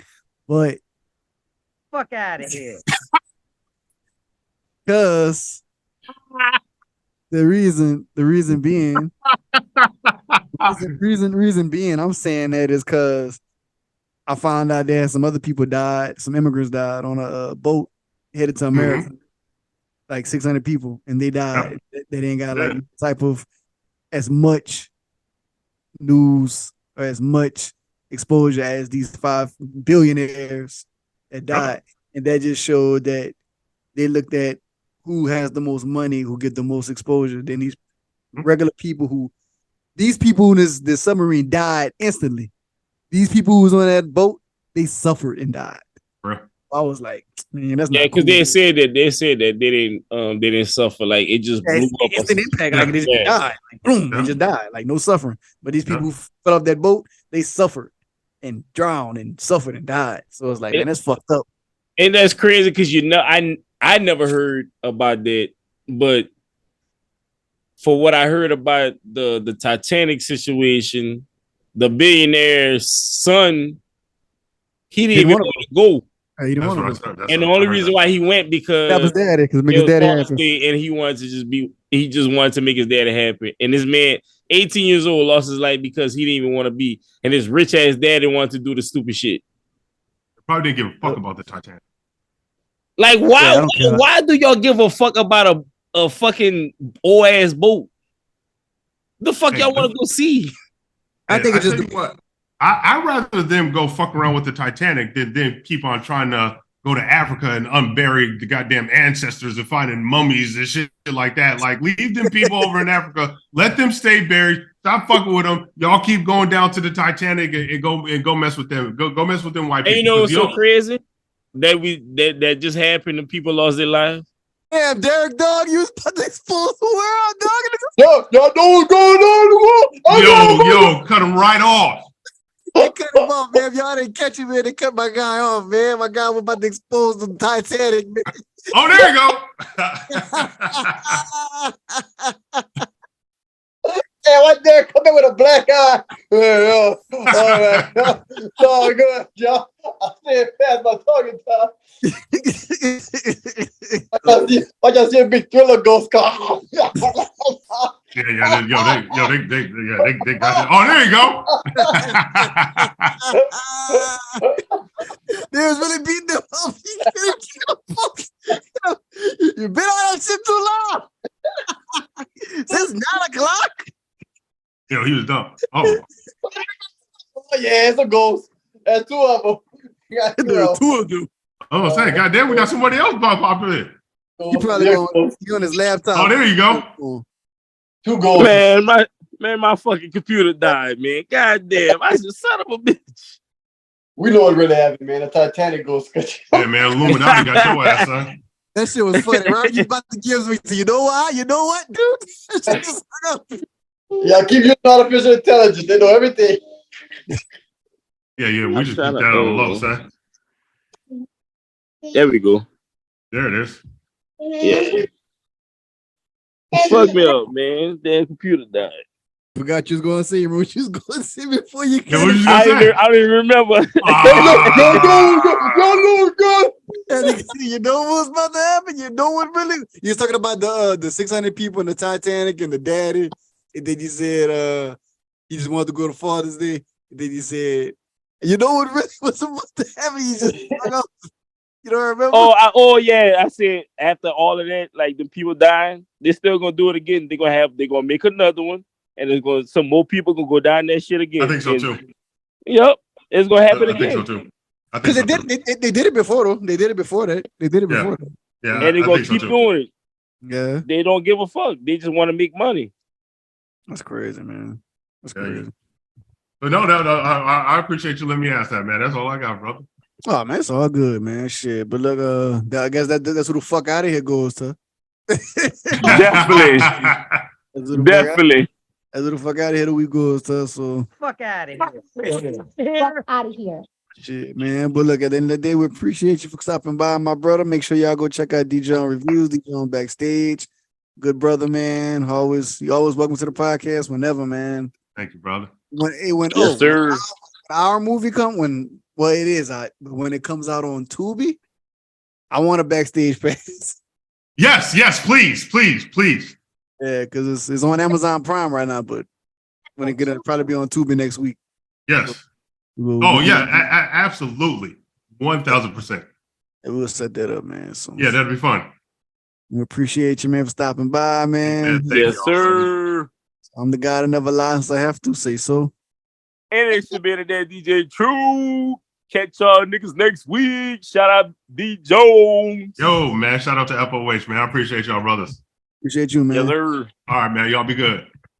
But fuck out of here. Because the reason being, I'm saying that is because I found out that some other people died, some immigrants died on a boat headed to America, like 600 people, and they died. They didn't got like type of as much news or as much exposure as these 5 billionaires that died, and that just showed that they looked at who has the most money, who get the most exposure. Then these regular people these people in this submarine died instantly. These people who was on that boat, they suffered and died. I was like, man, that's not because cool. they said that they didn't suffer. Like it just blew up. Instant impact, like they just died. Like boom, they just died. Like no suffering. But these people who fell off that boat, they suffered and drowned and suffered and died. So it's like, man, that's fucked up. And that's crazy because I never heard about that, but for what I heard about the Titanic situation, the billionaire's son, he didn't even want to go. He didn't want to go. And the only reason why he went because that was daddy, because make his daddy happy. And he wanted to he just wanted to make his daddy happy. And this man, 18 years old, lost his life because he didn't even want to be. And his rich ass daddy wanted to do the stupid shit. Probably didn't give a fuck about the Titanic. Like, why do y'all give a fuck about a fucking old ass boat? The fuck y'all want to go see? I think it's just what. I'd rather them go fuck around with the Titanic than keep on trying to go to Africa and unbury the goddamn ancestors and finding mummies and shit like that. Like, leave them people over in Africa. Let them stay buried. Stop fucking with them. Y'all keep going down to the Titanic and go mess with them. Go mess with them white people. And you know what's so crazy? That just happened and people lost their lives. Damn, Derek, dog, you was about to expose the world, dog. Y'all know what's going on in the world. Yo, cut him right off. They cut him off, man. If y'all didn't catch him, man, they cut my guy off, man. My guy was about to expose the Titanic, man. Oh, there you go. Hey, right there, come in with a black eye. Yeah, all right. So good, y'all. I said past my target time. I just see a big Thriller ghost car. They got it. Oh, there you go. They was really beating them up. You've been on that shit too long. Since 9 o'clock. Yo, he was dumb. Oh. Yeah, it's a ghost. That's 2 of them. You got 2 of them. 2 of them. Oh, say, goddamn, we got somebody else popping in. He probably going on his laptop. Oh, there you go. 2 ghosts. Man, my fucking computer died, man. Goddamn, I said, son of a bitch. We know what really happened, man. The Titanic ghost. Yeah, man, Illuminati got your ass, son. That shit was funny, right? You about to give me, you know why? You know what, dude? Yeah, keep using artificial intelligence. They know everything. Yeah, we just keep that on the low, son. There we go. There it is. Yeah. Fuck me up, man. Damn computer died. Forgot you was going to see what you was going to see before you came. I didn't even remember. You know what's about to happen? You know what really? You was talking about the 600 people in the Titanic and the daddy. And then you said he just wanted to go to Father's Day. And then you said, you know what really was supposed to happen? You just you don't remember? Oh yeah. I said after all of that, like the people dying, they're still gonna do it again. They're gonna make another one, and some more people gonna go down that shit again. I think so too. Yep, it's gonna happen again. I think so too. Because they did it before though. They did it before that. They did it before that. Yeah, and they're gonna keep doing it. Yeah. They don't give a fuck. They just want to make money. That's crazy, man. That's crazy. But no. I appreciate you letting me ask that, man. That's all I got, brother. Oh man, it's all good, man. Shit. But look, I guess that's who the fuck out of here goes to. Definitely. Definitely. That's who the fuck out of here the week goes to. So Fuck out of here. Fuck out of here. Shit, man. But look, at the end of the day, we appreciate you for stopping by, my brother. Make sure y'all go check out DJ on Reviews, DJ on Backstage. Good brother, man. You always welcome to the podcast whenever, man. Thank you, brother. Yes, sir. When our movie it is out, but when it comes out on Tubi, I want a Backstage pass. Yes, please. Yeah, because it's on Amazon Prime right now, but when it'll probably be on Tubi next week. Yes. Absolutely. 1,000%. And we'll set that up, man. So yeah, that'll be fun. We appreciate you, man, for stopping by, man. Yes, sir. I'm the guy that never lies, so I have to say so. And it's the man of that DJ True. Catch y'all niggas next week. Shout out D Jones. Yo, man. Shout out to FOH, man. I appreciate y'all, brothers. Appreciate you, man. Yes, sir. All right, man. Y'all be good.